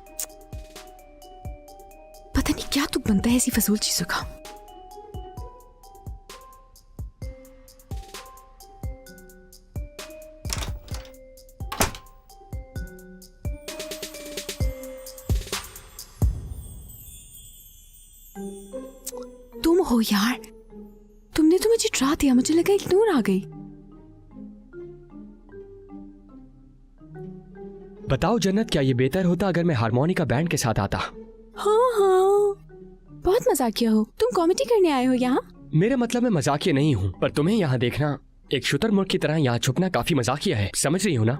पता नहीं क्या तुक बनता है ऐसी फजूल चीजों का। ओह यार, तुमने तो मुझे डरा दिया, मुझे लगा एक नूर आ गई। बताओ जन्नत, क्या ये बेहतर होता अगर मैं हारमोनिका बैंड के साथ आता? हाँ हाँ, बहुत मजाकिया हो तुम। कॉमेडी करने आए हो यहाँ? मेरे मतलब मैं मजाकिया नहीं हूँ, पर तुम्हें यहाँ देखना एक शुतुरमुर्ग की तरह यहाँ छुपना काफी मजाकिया है, समझ रही हो ना?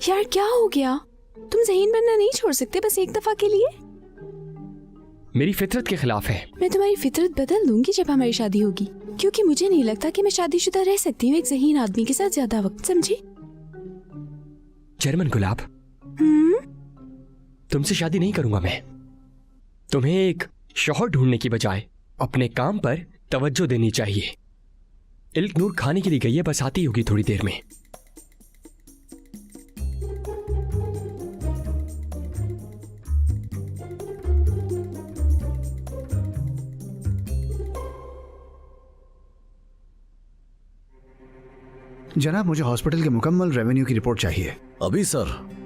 यार क्या हो गया? तुम ज़हीन बनना नहीं छोड़ सकते बस एक दफा के लिए? मेरी फितरत के खिलाफ है। मैं तुम्हारी फितरत बदल दूंगी जब हमारी शादी होगी, क्योंकि मुझे नहीं लगता कि मैं शादीशुदा रह सकती हूँ एक ज़हीन आदमी के साथ ज्यादा वक्त, समझी? जर्मन गुलाब, तुमसे शादी नहीं करूंगा मैं। तुम्हें एक शौहर ढूंढने की बजाय अपने काम पर तवज्जो देनी चाहिए। इल्क नूर खाने के लिए गई है, बस आती होगी थोड़ी देर में। जनाब, मुझे हॉस्पिटल के मुकम्मल रेवेन्यू की रिपोर्ट चाहिए। अभी सर।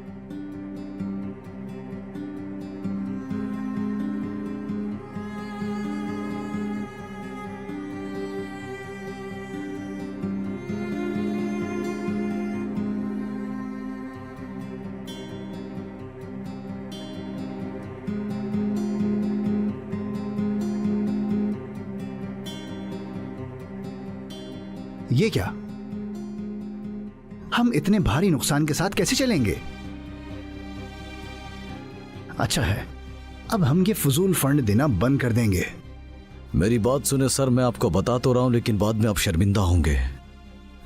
ये क्या? हम इतने भारी नुकसान के साथ कैसे चलेंगे? अच्छा है, अब हम ये फजूल फंड देना बंद कर देंगे। मेरी बात सुने सर, मैं आपको बता तो रहा हूं, लेकिन बाद में आप शर्मिंदा होंगे।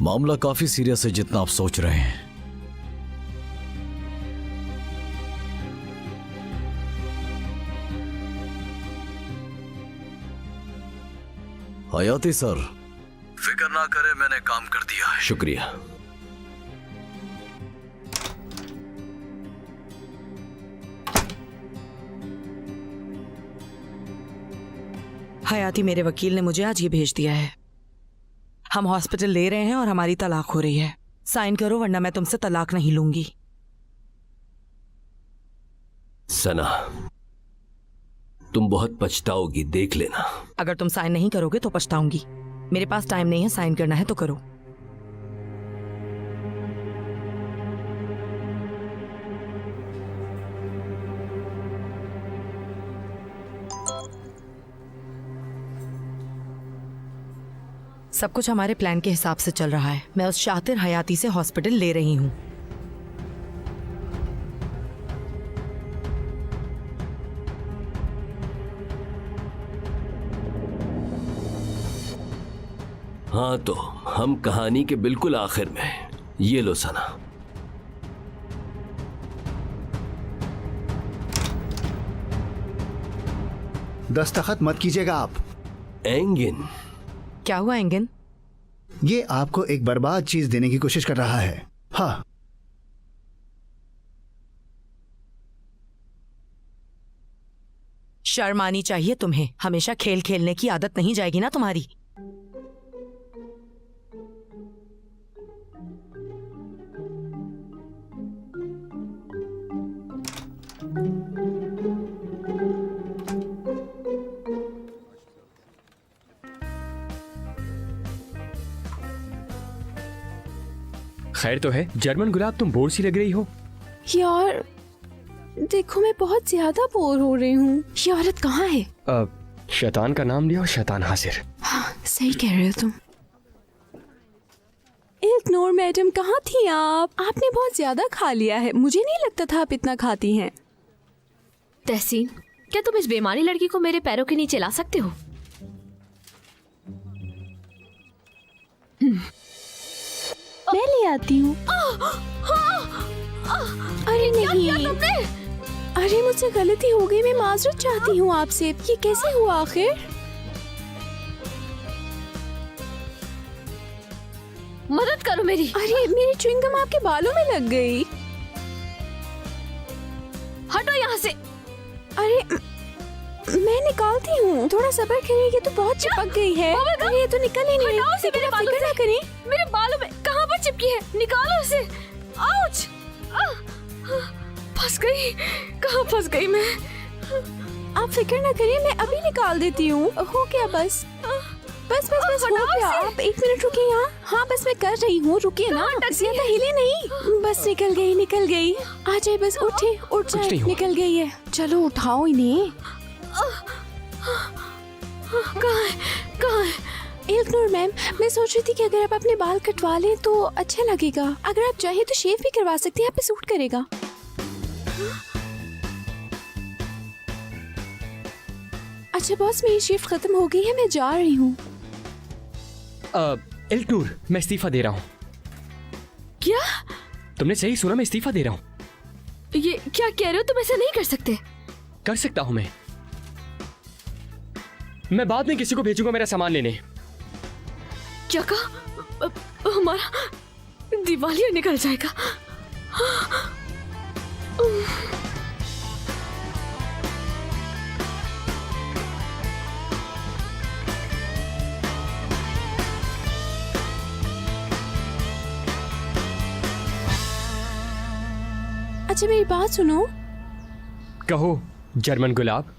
मामला काफी सीरियस है जितना आप सोच रहे हैं। हयाती सर, फिक्र ना करें, मैंने काम कर दिया है। शुक्रिया। हयाती, मेरे वकील ने मुझे आज ये भेज दिया है। हम हॉस्पिटल ले रहे हैं और हमारी तलाक हो रही है। साइन करो वरना मैं तुमसे तलाक नहीं लूंगी। सना, तुम बहुत पछताओगी, देख लेना। अगर तुम साइन नहीं करोगे तो पछताऊंगी। मेरे पास टाइम नहीं है, साइन करना है तो करो। सब कुछ हमारे प्लान के हिसाब से चल रहा है। मैं उस शातिर हयाती से हॉस्पिटल ले रही हूँ। हाँ, तो हम कहानी के बिल्कुल आखिर में। ये लो सना। दस्तखत मत कीजिएगा आप। एंगिन। क्या हुआ एंगिन? ये आपको एक बर्बाद चीज देने की कोशिश कर रहा है। हाँ, शर्म आनी चाहिए तुम्हें। हमेशा खेल खेलने की आदत नहीं जाएगी ना तुम्हारी। खैर तो है। जर्मन गुलाब, तुम बोर सी लग रही हो। यार देखो, मैं बहुत ज्यादा बोर हो रही हूँ। ये औरत कहाँ है? शैतान का नाम लिया और शैतान हाजिर। हाँ, सही कह रहे हो तुम। इल्कनूर मैडम, कहाँ थी आप? आपने बहुत ज्यादा खा लिया है। मुझे नहीं लगता था आप इतना खाती हैं। तहसीन, क्या तुम इस बेमानी लड़की को मेरे पैरों के नीचे ला सकते हो? मैं ले आती हूँ। अरे नहीं, अरे मुझसे गलती हो गई। मैं माजरत चाहती हूँ आपसे। ये कैसे हुआ आखिर? मदद करो मेरी। अरे मेरी च्युइंगम आपके बालों में लग गई। हटो यहाँ से। अरे मैं निकालती हूँ, थोड़ा सब्र करिए। ये तो बहुत चिपक गई है। अरे ये तो निकल ही नहीं रही। मेरे बालों फिक्र ना करें। मेरे बालों में कहाँ पर चिपकी है? निकालो इसे। आउच! फंस गई। कहाँ फंस गई मैं? आप फिक्र ना करिए, मैं अभी निकाल देती हूँ। हो गया बस बस बस बस हो गया। आप 1 मिनट रुकिए यहाँ। हाँ बस मैं कर रही हूँ, रुकिए ना, ज्यादा हिले नहीं। बस निकल गई। आ जाए, बस उठे, उठ जाए, निकल गई है। चलो उठाओ इन्हें। कहाँ है? इल्तनूर मैम, मैं सोच रही थी कि अगर आप अपने बाल कटवा लें तो अच्छा लगेगा। अगर आप चाहें तो शेव भी करवा सकती हैं, आप पे सूट करेगा। अच्छा बॉस, मेरी शिफ्ट खत्म हो गई है, मैं जा रही हूँ। इल्तनूर, मैं इस्तीफा दे रहा हूँ। क्या? तुमने सही सुना, मैं इस्तीफा दे रहा हूँ। ये क्या कह रहे हो? तुम ऐसा नहीं कर सकते। कर सकता हूँ मैं बाद में किसी को भेजूंगा मेरा सामान लेने। क्या कहा? हमारा दिवालिया निकल जाएगा। अच्छा मेरी बात सुनो। कहो जर्मन गुलाब।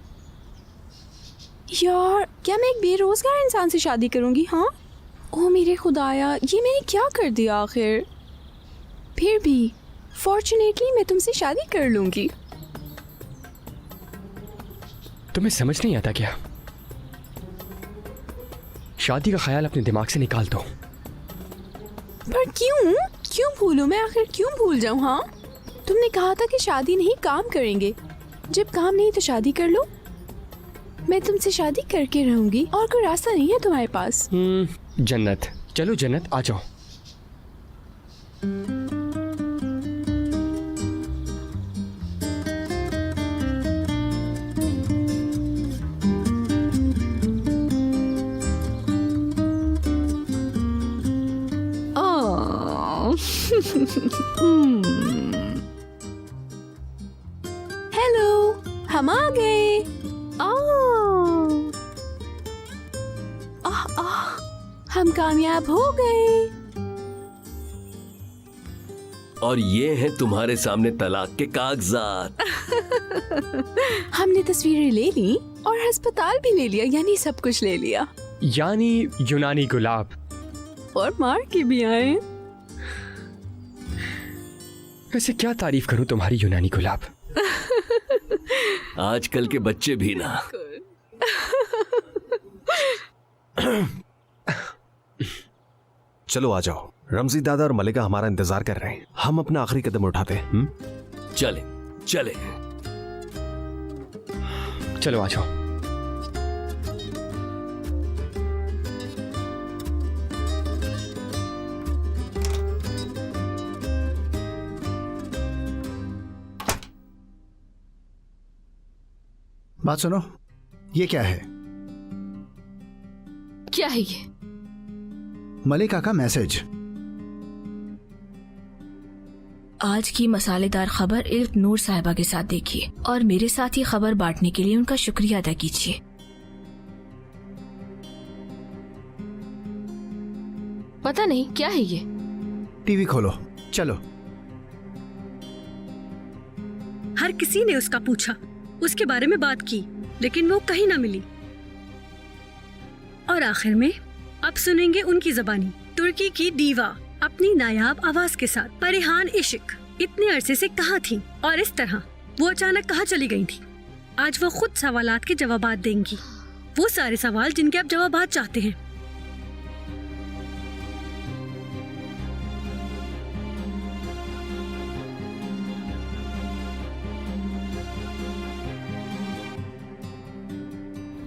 यार क्या मैं एक बेरोजगार इंसान से शादी करूंगी? हाँ, ओ मेरे खुदाया, ये मैंने क्या कर दिया आखिर। फिर भी फॉर्चुनेटली मैं तुमसे शादी कर लूंगी। तुम्हें समझ नहीं आता क्या? शादी का ख्याल अपने दिमाग से निकाल दो। पर क्यों भूलूं मैं? आखिर क्यों भूल जाऊं? हाँ, तुमने कहा था कि शादी नहीं काम करेंगे। जब काम नहीं तो शादी कर लो। मैं तुमसे शादी करके रहूंगी और कोई रास्ता नहीं है तुम्हारे पास। जन्नत, चलो जन्नत आ जाओ। हेलो, हम आ गए। हम कामयाब हो गए। और ये हैं तुम्हारे सामने तलाक के कागजात। हमने तस्वीरें ले ली और अस्पताल भी ले लिया, यानी सब कुछ ले लिया। यानी यूनानी गुलाब। और मार के भी आए। वैसे क्या तारीफ करूं तुम्हारी यूनानी गुलाब। आजकल के बच्चे भी ना। चलो आ जाओ, रमजी दादा और मलिका हमारा इंतजार कर रहे हैं। हम अपना आखिरी कदम उठाते हैं। चले चले चलो आ जाओ। बात सुनो, ये क्या है? क्या है ये? मलिका का मैसेज। आज की मसालेदार खबर इल्तनूर साहिबा के साथ देखिए और मेरे साथ ही खबर बांटने के लिए उनका शुक्रिया अदा कीजिए। पता नहीं क्या है ये। टीवी खोलो, चलो। हर किसी ने उसका पूछा, उसके बारे में बात की, लेकिन वो कहीं ना मिली। और आखिर में अब सुनेंगे उनकी ज़बानी, तुर्की की दीवा अपनी नायाब आवाज के साथ। परेशान इश्क इतने अरसे से कहाँ थी और इस तरह वो अचानक कहाँ चली गई थी। आज वो खुद सवालात के जवाबात देंगी, वो सारे सवाल जिनके आप जवाबात चाहते हैं।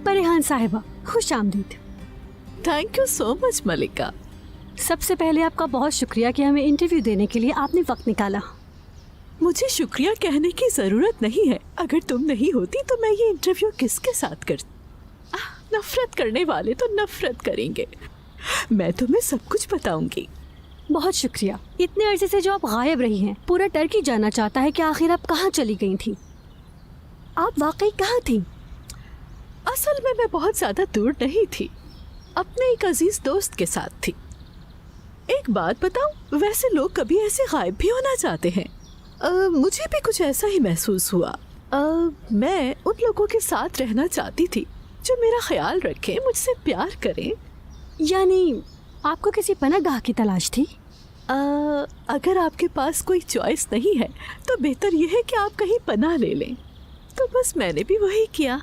परेशान साहिबा, खुश आमदीद। थैंक यू सो मच मलिका। सबसे पहले आपका बहुत शुक्रिया कि हमें इंटरव्यू देने के लिए आपने वक्त निकाला। मुझे शुक्रिया कहने की जरूरत नहीं है। अगर तुम नहीं होती तो मैं ये इंटरव्यू किसके साथ करती? नफरत करने वाले तो नफरत करेंगे। मैं तुम्हें सब कुछ बताऊंगी। बहुत शुक्रिया। इतने अरसे से जो आप गायब रही हैं, पूरा टर्की जानना चाहता है कि आखिर आप कहाँ चली गई थी। आप वाकई कहाँ थी? असल में मैं बहुत ज्यादा दूर नहीं थी, अपने एक अजीज दोस्त के साथ थी। एक बात बताऊं, वैसे लोग कभी ऐसे गायब भी होना चाहते हैं। मुझे भी कुछ ऐसा ही महसूस हुआ। मैं उन लोगों के साथ रहना चाहती थी जो मेरा ख्याल रखें, मुझसे प्यार करें। यानी आपको किसी पनाहगाह की तलाश थी? अगर आपके पास कोई चॉइस नहीं है तो बेहतर यह है कि आप कहीं पनाह ले लें। तो बस मैंने भी वही किया,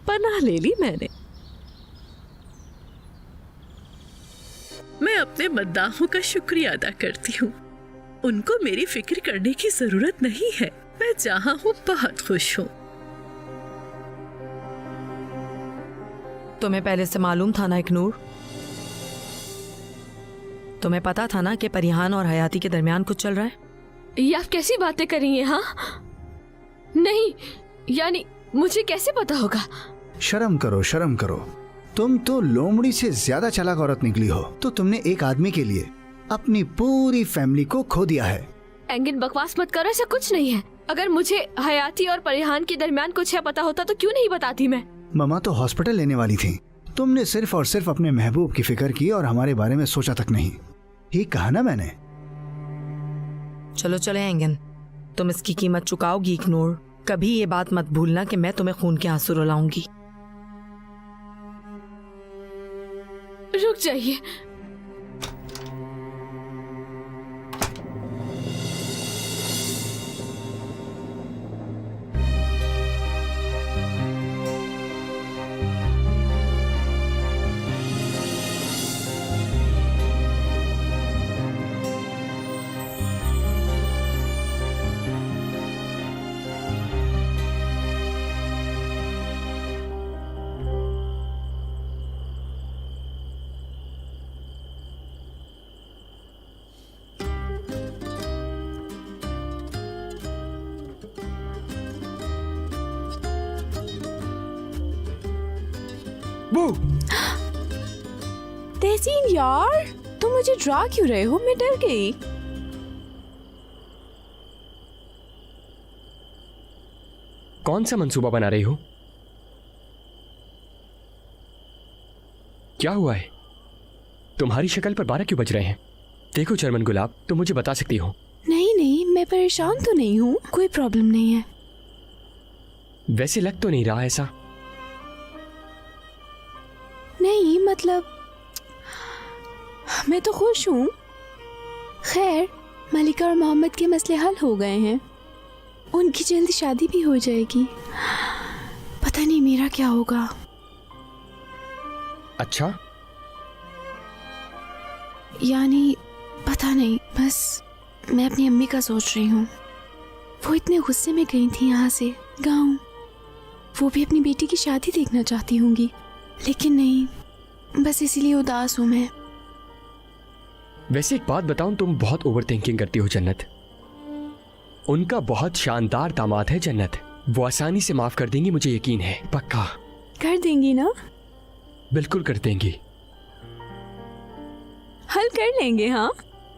पनाह ले ली मैंने। मैं अपने मद्दाहों का शुक्रिया अदा करती हूँ। उनको मेरी फिक्र करने की जरूरत नहीं है। मैं जहाँ हूँ बहुत खुश हूँ। तुम्हें पहले से मालूम था ना इकनूर? तुम्हें पता था ना कि परिहान और हयाती के दरमियान कुछ चल रहा है? ये आप कैसी बातें कर रही हैं? हाँ नहीं, यानी मुझे कैसे पता होगा? शर्म करो, शर्म करो। तुम तो लोमड़ी से ज्यादा चालाक औरत निकली हो। तो तुमने एक आदमी के लिए अपनी पूरी फैमिली को खो दिया है। एंगिन, बकवास मत करो, ऐसा कुछ नहीं है। अगर मुझे हयाती और परिहान के दरमियान कुछ है पता होता तो क्यों नहीं बताती मैं? ममा तो हॉस्पिटल लेने वाली थी। तुमने सिर्फ और सिर्फ अपने महबूब की फिक्र की और हमारे बारे में सोचा तक नहीं। ठीक कहा ना मैंने? चलो चले एंगन, तुम इसकी कीमत चुकाओगी इकनूर। कभी ये बात मत भूलना कि मैं तुम्हें खून के आंसू रुलाऊंगी। रुक जाइए। तहसीन यार, तुम मुझे ड्रा क्यों रहे हो? मैं डर गई। कौन सा मंसूबा बना रही हो? क्या हुआ है? तुम्हारी शक्ल पर 12 क्यों बज रहे हैं? देखो चरमन गुलाब, तुम मुझे बता सकती हो। नहीं नहीं, मैं परेशान तो नहीं हूँ, कोई प्रॉब्लम नहीं है। वैसे लग तो नहीं रहा ऐसा। नहीं मतलब मैं तो खुश हूँ। खैर, मलिका और मोहम्मद के मसले हल हो गए हैं। उनकी जल्दी शादी भी हो जाएगी। पता नहीं मेरा क्या होगा। अच्छा, यानी पता नहीं, बस मैं अपनी अम्मी का सोच रही हूँ। वो इतने गुस्से में गई थी यहाँ से गाँव। वो भी अपनी बेटी की शादी देखना चाहती होंगी, लेकिन नहीं, बस इसीलिए उदास हूँ मैं। वैसे एक बात बताऊं, तुम बहुत ओवर थिंकिंग करती हो जन्नत। उनका बहुत शानदार दामाद है जन्नत। वो आसानी से माफ कर देंगी, मुझे यकीन है। पक्का कर देंगी ना? बिल्कुल कर देंगी। हल कर लेंगे। हाँ,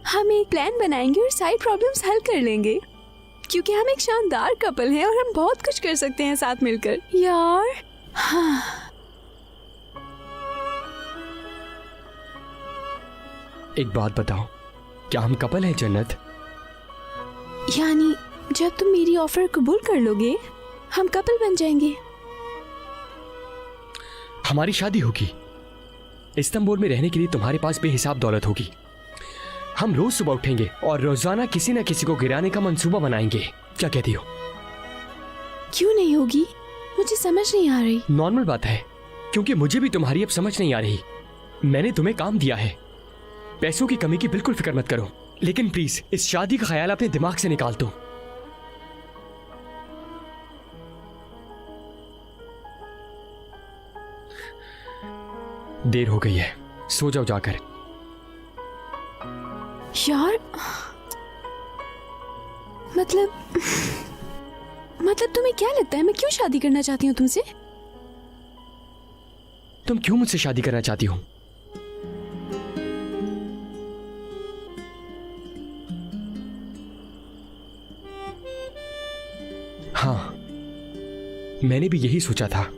हम एक प्लान बनाएंगे और सारी प्रॉब्लम्स हल कर लेंगे, क्योंकि हम एक शानदार कपल हैं और हम बहुत कुछ कर सकते हैं साथ मिलकर यार। हाँ, एक बात बताओ, क्या हम कपल हैं जन्नत? यानी जब तुम मेरी ऑफर कबूल कर लोगे, हम कपल बन जाएंगे। हमारी शादी होगी। इस्तांबुल में रहने के लिए तुम्हारे पास बेहिसाब दौलत होगी। हम रोज सुबह उठेंगे और रोजाना किसी न किसी को गिराने का मंसूबा बनाएंगे। क्या कहती हो? क्यों नहीं होगी? मुझे समझ नहीं आ रही। नॉर्मल बात है, क्योंकि मुझे भी तुम्हारी अब समझ नहीं आ रही। मैंने तुम्हें काम दिया है। पैसों की कमी की बिल्कुल फिक्र मत करो, लेकिन प्लीज इस शादी का ख्याल अपने दिमाग से निकाल दो। देर हो गई है, सो जाओ जाकर। यार मतलब तुम्हें क्या लगता है मैं क्यों शादी करना चाहती हूँ तुमसे? तुम क्यों मुझसे शादी करना चाहती हो? हाँ, मैंने भी यही सोचा था।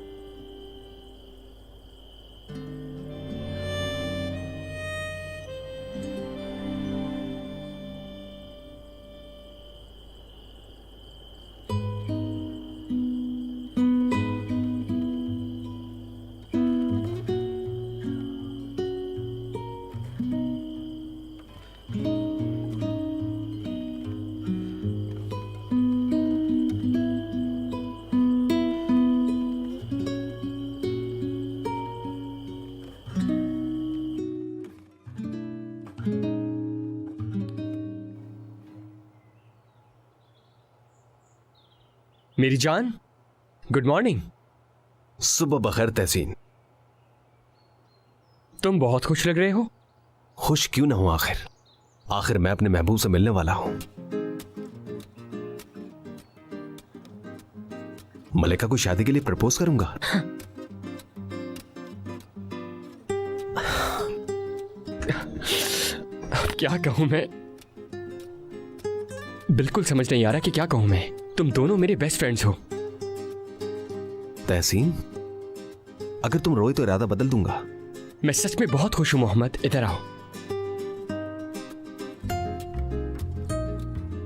मेरी जान, गुड मॉर्निंग। सुबह बखैर तहसीन। तुम बहुत खुश लग रहे हो। खुश क्यों ना हूं, आखिर मैं अपने महबूब से मिलने वाला हूं। मलिका को शादी के लिए प्रपोज करूंगा। क्या कहूं मैं, बिल्कुल समझ नहीं आ रहा कि क्या कहूं मैं। तुम दोनों मेरे बेस्ट फ्रेंड्स हो। तहसीन, अगर तुम रोए तो इरादा बदल दूंगा। मैं सच में बहुत खुश हूं मोहम्मद, इधर आओ।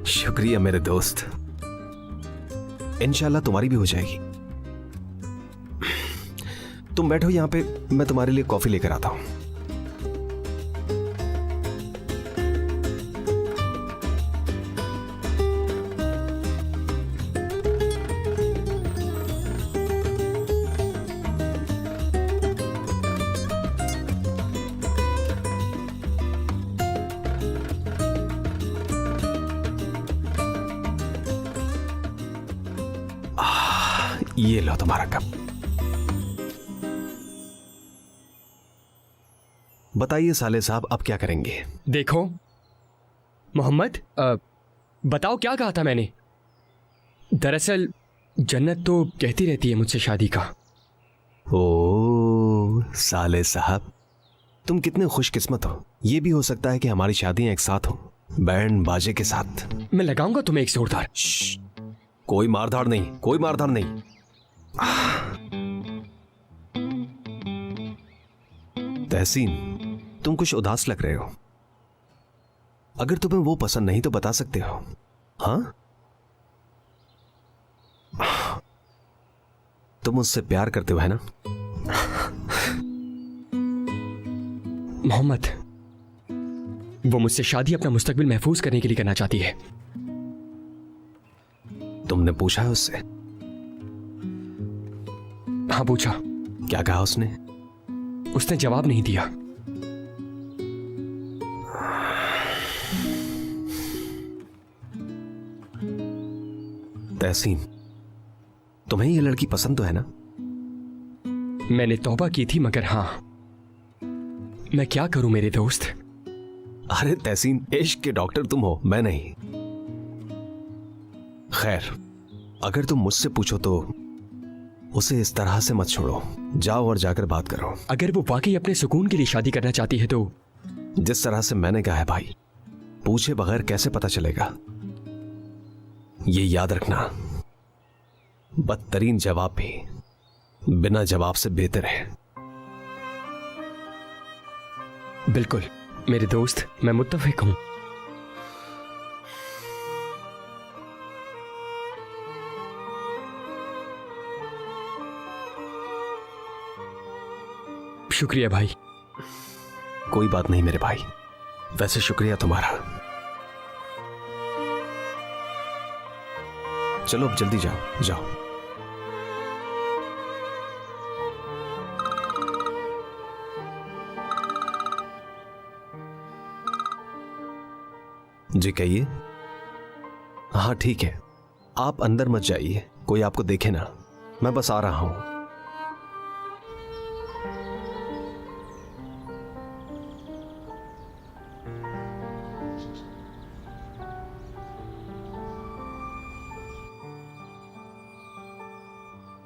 शुक्रिया मेरे दोस्त, इंशाल्लाह तुम्हारी भी हो जाएगी। तुम बैठो यहां पे, मैं तुम्हारे लिए कॉफी लेकर आता हूं। ये लो तुम्हारा कप। बताइए साले साहब, अब क्या करेंगे? देखो मोहम्मद, बताओ क्या कहा था मैंने। दरअसल जन्नत तो कहती रहती है मुझसे शादी का। ओ साले साहब, तुम कितने खुशकिस्मत हो। ये भी हो सकता है कि हमारी शादियां एक साथ हो, बैंड बाजे के साथ। मैं लगाऊंगा तुम्हें एक जोरदार। कोई मारधाड़ नहीं, कोई मारधाड़ नहीं। तहसीन, तुम कुछ उदास लग रहे हो। अगर तुम्हें वो पसंद नहीं तो बता सकते हो। हाँ, तुम मुझसे प्यार करते हो, है ना? मोहम्मद, वो मुझसे शादी अपना मुस्तकबिल महफूज करने के लिए करना चाहती है। तुमने पूछा है उससे? हाँ पूछा। क्या कहा उसने? उसने जवाब नहीं दिया। तहसीन, तुम्हें ये लड़की पसंद तो है ना? मैंने तौबा की थी, मगर हाँ, मैं क्या करूं मेरे दोस्त। अरे तहसीन, इश्क के डॉक्टर तुम हो, मैं नहीं। खैर, अगर तुम मुझसे पूछो तो उसे इस तरह से मत छोड़ो। जाओ और जाकर बात करो। अगर वो वाकई अपने सुकून के लिए शादी करना चाहती है तो? जिस तरह से मैंने कहा है भाई, पूछे बगैर कैसे पता चलेगा। ये याद रखना, बदतरीन जवाब भी बिना जवाब से बेहतर है। बिल्कुल मेरे दोस्त, मैं मुत्तफिक हूं। शुक्रिया भाई। कोई बात नहीं मेरे भाई, वैसे शुक्रिया तुम्हारा। चलो अब जल्दी जाओ, जाओ। जी कहिए। हाँ ठीक है, आप अंदर मत जाइए, कोई आपको देखे ना। मैं बस आ रहा हूं।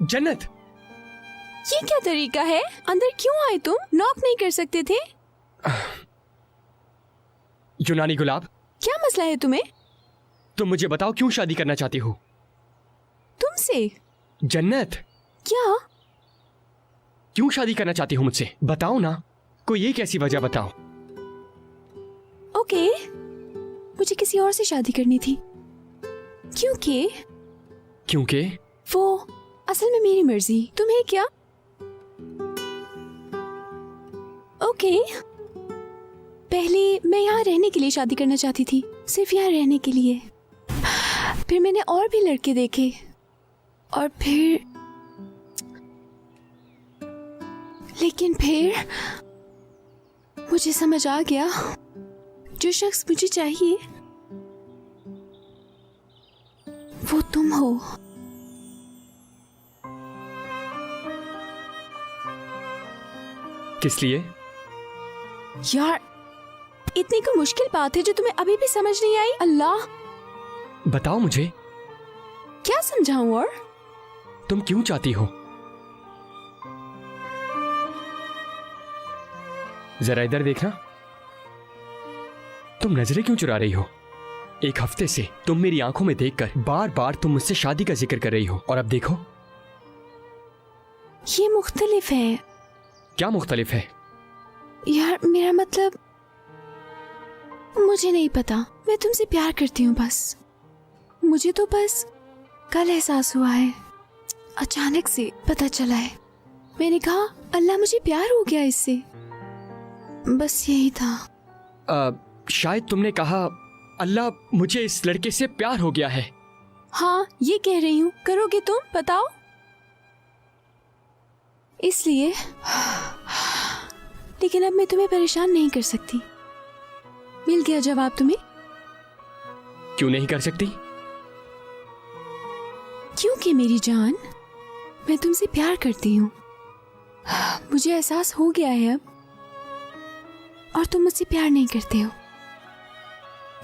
जन्नत, ये क्या तरीका है? अंदर क्यों आए तुम? नॉक नहीं कर सकते थे? यूनानी गुलाब, क्या मसला है तुम्हें? तुम मुझे बताओ क्यों शादी करना चाहती हो? तुमसे? जन्नत, क्या? क्यों शादी करना चाहती हो मुझसे? बताओ ना, कोई एक ऐसी वजह बताओ। ओके, मुझे किसी और से शादी करनी थी। क्योंकि वो असल में मेरी मर्जी। तुम्हें क्या? ओके, पहले मैं यहाँ रहने के लिए शादी करना चाहती थी, सिर्फ यहाँ रहने के लिए। फिर मैंने और भी लड़के देखे और लेकिन फिर मुझे समझ आ गया, जो शख्स मुझे चाहिए वो तुम हो। किस लिए? यार, इतनी कोई मुश्किल बात है जो तुम्हें अभी भी समझ नहीं आई? अल्लाह, बताओ मुझे, क्या समझाऊं? और तुम क्यों चाहती हो? जरा इधर देखना। तुम नजरें क्यों चुरा रही हो? एक हफ्ते से तुम मेरी आंखों में देखकर बार बार तुम मुझसे शादी का जिक्र कर रही हो, और अब देखो। ये मुख्तलिफ है। क्या मुख्तलिफ है? यार, मेरा मतलब, मुझे नहीं पता। मैं तुमसे प्यार करती हूँ बस। मुझे तो बस कल एहसास हुआ है, अचानक से पता चला है। मैंने कहा अल्लाह, मुझे प्यार हो गया इससे, बस यही था। शायद तुमने कहा अल्लाह, मुझे इस लड़के से प्यार हो गया है। हाँ, ये कह रही हूँ। करोगे तुम? बताओ। इसलिए, लेकिन अब मैं तुम्हें परेशान नहीं कर सकती। मिल गया जवाब तुम्हें? क्यों नहीं कर सकती? क्योंकि मेरी जान, मैं तुमसे प्यार करती हूँ। मुझे एहसास हो गया है अब, और तुम मुझसे प्यार नहीं करते हो।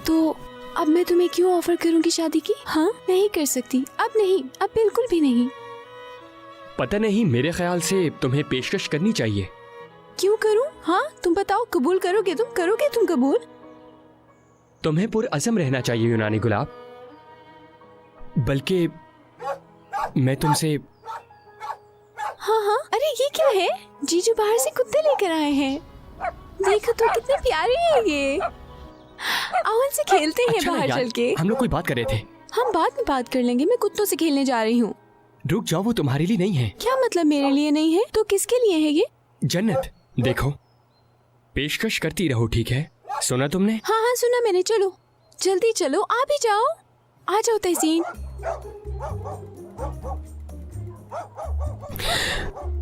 तो अब मैं तुम्हें क्यों ऑफर करूंगी शादी की? हाँ, नहीं कर सकती। अब नहीं, अब बिल्कुल भी नहीं। पता नहीं, मेरे ख्याल से तुम्हें पेशकश करनी चाहिए। क्यों करूं? हाँ, तुम बताओ, कबूल करोगे तुम? करोगे तुम कबूल? तुम्हें पुरअज़म रहना चाहिए यूनानी गुलाब। बल्कि मैं तुमसे। हाँ हाँ, अरे ये क्या है? जीजू बाहर से कुत्ते लेकर आए हैं। देखो तो कितने प्यारे हैं ये। आओ इनसे खेलते हैं। अच्छा बाहर यार, चल के। हम लोग कोई बात कर रहे थे। हम बाद में बात कर लेंगे। मैं कुत्तों से खेलने जा रही हूँ। रुक जाओ, वो तुम्हारे लिए नहीं है। क्या मतलब मेरे लिए नहीं है? तो किसके लिए है ये? जन्नत, देखो, पेशकश करती रहो, ठीक है? सुना तुमने? हाँ हाँ, सुना मैंने। चलो जल्दी चलो, आ भी जाओ। आ जाओ तहसीन।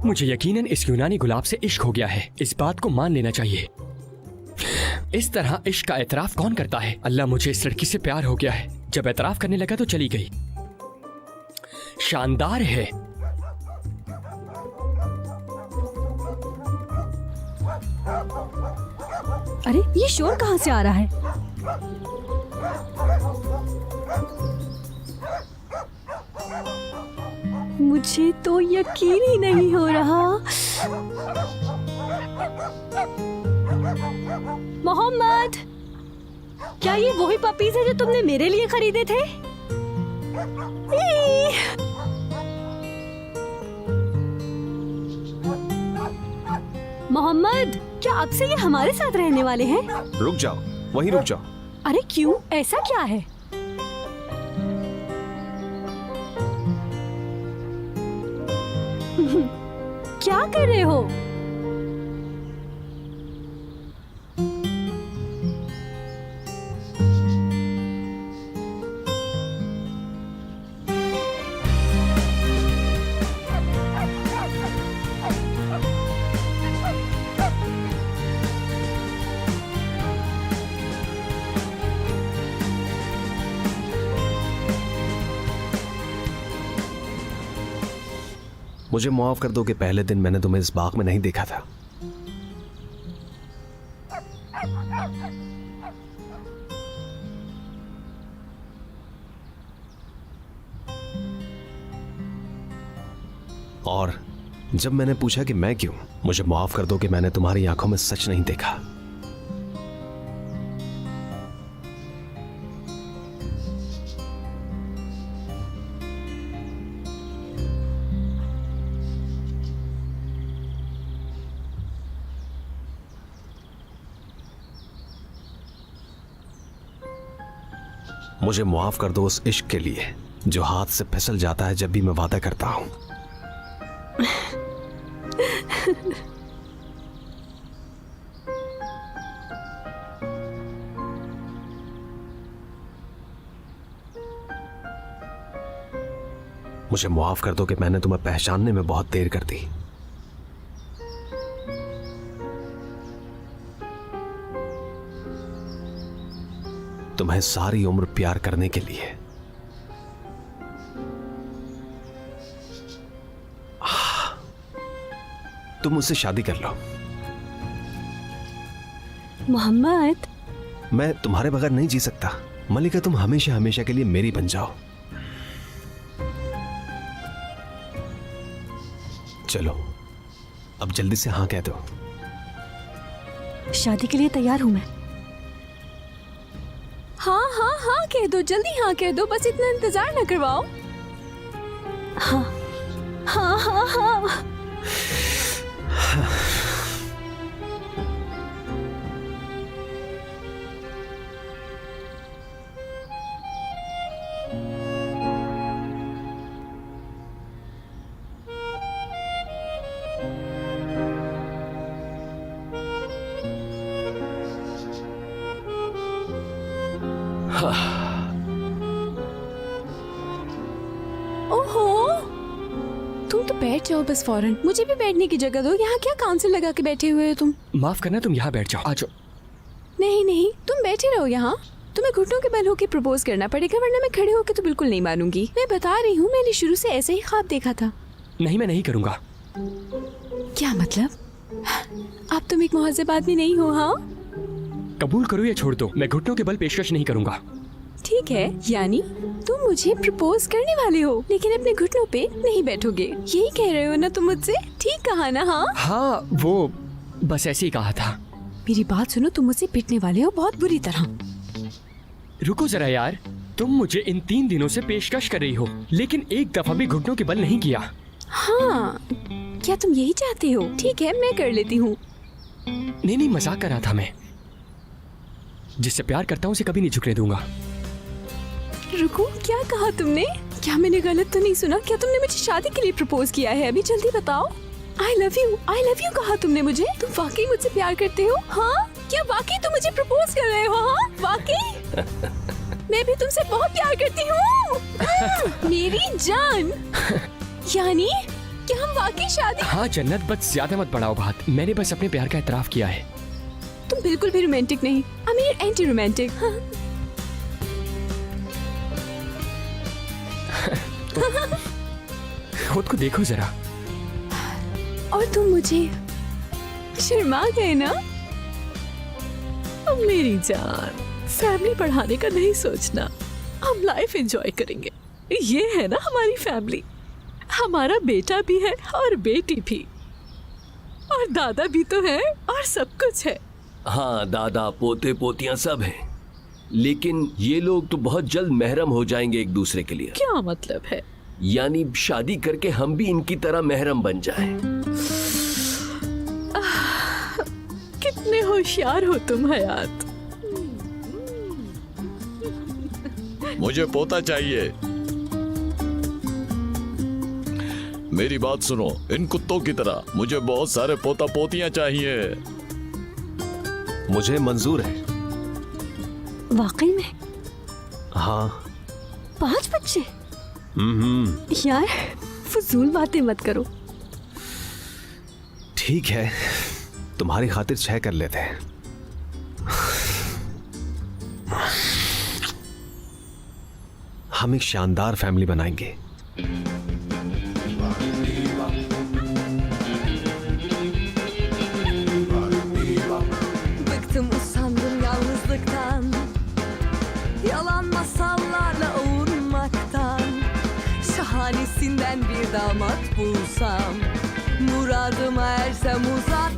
मुझे यकीनन इस यूनानी गुलाब से इश्क हो गया है। इस बात को मान लेना चाहिए। इस तरह इश्क का एतराफ कौन करता है? अल्लाह, मुझे इस लड़की से प्यार हो गया है। जब एतराफ करने लगा तो चली गई। शानदार है। अरे ये शोर कहाँ से आ रहा है? मुझे तो यकीन ही नहीं हो रहा। मोहम्मद, क्या ये वही पपीज है जो तुमने मेरे लिए खरीदे थे? मोहम्मद, क्या अब से ये हमारे साथ रहने वाले हैं? रुक जाओ, वहीं रुक जाओ। अरे क्यों? ऐसा क्या है? क्या कर रहे हो? मुझे माफ कर दो कि पहले दिन मैंने तुम्हें इस बाग में नहीं देखा था। और जब मैंने पूछा कि मैं क्यों, मुझे माफ कर दो कि मैंने तुम्हारी आंखों में सच नहीं देखा। मुझे माफ कर दो उस इश्क के लिए जो हाथ से फिसल जाता है जब भी मैं वादा करता हूं। मुझे माफ कर दो कि मैंने तुम्हें पहचानने में बहुत देर कर दी। तुम्हें सारी उम्र प्यार करने के लिए। तुम मुझसे शादी कर लो। मोहम्मद, मैं तुम्हारे बगैर नहीं जी सकता। मलिका, तुम हमेशा हमेशा के लिए मेरी बन जाओ। चलो अब जल्दी से हाँ कह दो। शादी के लिए तैयार हूँ मैं। हाँ हाँ हाँ कह दो, जल्दी हाँ कह दो, बस इतना इंतजार न करवाओ। हाँ हाँ हाँ हाँ। ओहो, तुम तो बैठ जाओ बस फौरन। मुझे भी बैठने की जगह दो। यहाँ क्या काउंसिल लगा के बैठे हुए हो तुम? माफ करना, तुम यहाँ बैठ जाओ। आ जाओ। नहीं नहीं, तुम बैठे रहो यहाँ। तुम्हें घुटनों के बल होके प्रपोज करना पड़ेगा, वरना मैं खड़े होके तो बिल्कुल नहीं मानूंगी। मैं बता रही हूँ, मैंने शुरू से ऐसे ही ख्वाब देखा था। नहीं, मैं नहीं करूँगा। क्या मतलब? अब तुम एक मुहज़्ज़ब आदमी नहीं हो? हाँ, कबूल करो या छोड़ दो, मैं घुटनों के बल पेशकश नहीं करूँगा। ठीक है, यानी तुम मुझे प्रपोज करने वाले हो, लेकिन अपने घुटनों पे नहीं बैठोगे। यही कह रहे हो ना तुम मुझसे? ठीक कहा ना? हाँ हाँ, वो बस ऐसे ही कहा था। मेरी बात सुनो, तुम मुझसे पिटने वाले हो बहुत बुरी तरह। रुको जरा यार, तुम मुझे इन 3 दिनों से पेशकश कर रही हो, लेकिन एक दफा भी घुटनों के बल नहीं किया। हाँ, क्या तुम यही चाहते हो? ठीक है, मैं कर लेती हूँ। नहीं नहीं, मजाक कर रहा था मैं। जिससे प्यार करता हूँ उसे कभी नहीं झुकने दूंगा। रुको, क्या कहा तुमने? क्या मैंने गलत तो नहीं सुना? क्या तुमने मुझे शादी के लिए प्रपोज किया है? अभी जल्दी बताओ। I love you कहा तुमने मुझे। तुम वाकई मुझसे प्यार करते हो? हाँ, क्या वाकई तुम मुझे प्रपोज कर रहे हो? हाँ वाकई? मैं भी तुमसे बहुत प्यार करती हूँ मेरी जान। यानी क्या हम वाकई शादी? हाँ जन्नत, बस ज्यादा मत बढ़ाओ बात। मैंने बस अपने प्यार का इतराफ किया है। तुम बिल्कुल भी रोमांटिक नहीं, अमीर एंटी रोमांटिक। हाँ। खुद को देखो जरा। और तुम मुझे शर्मा गए ना? अब मेरी जान, फैमिली बढ़ाने का नहीं सोचना। हम लाइफ एंजॉय करेंगे। ये है ना हमारी फैमिली। हमारा बेटा भी है और बेटी भी, और दादा भी तो है, और सब कुछ है। हाँ, दादा पोते पोतियां सब हैं, लेकिन ये लोग तो बहुत जल्द महरम हो जाएंगे एक दूसरे के लिए। क्या मतलब है? यानी शादी करके हम भी इनकी तरह महरम बन जाएं। कितने होशियार हो तुम हयात। मुझे पोता चाहिए। मेरी बात सुनो, इन कुत्तों की तरह मुझे बहुत सारे पोता पोतियां चाहिए। मुझे मंजूर है। वाकई में? हाँ। 5 बच्चे? यार फजूल बातें मत करो। ठीक है, तुम्हारी खातिर 6 कर लेते हैं। हम एक शानदार फैमिली बनाएंगे। Bıktım usandım yalnızlıktan, yalan masallarla ovunmaktan. Şahanesinden bir damat bulsam, muradıma ersem uzat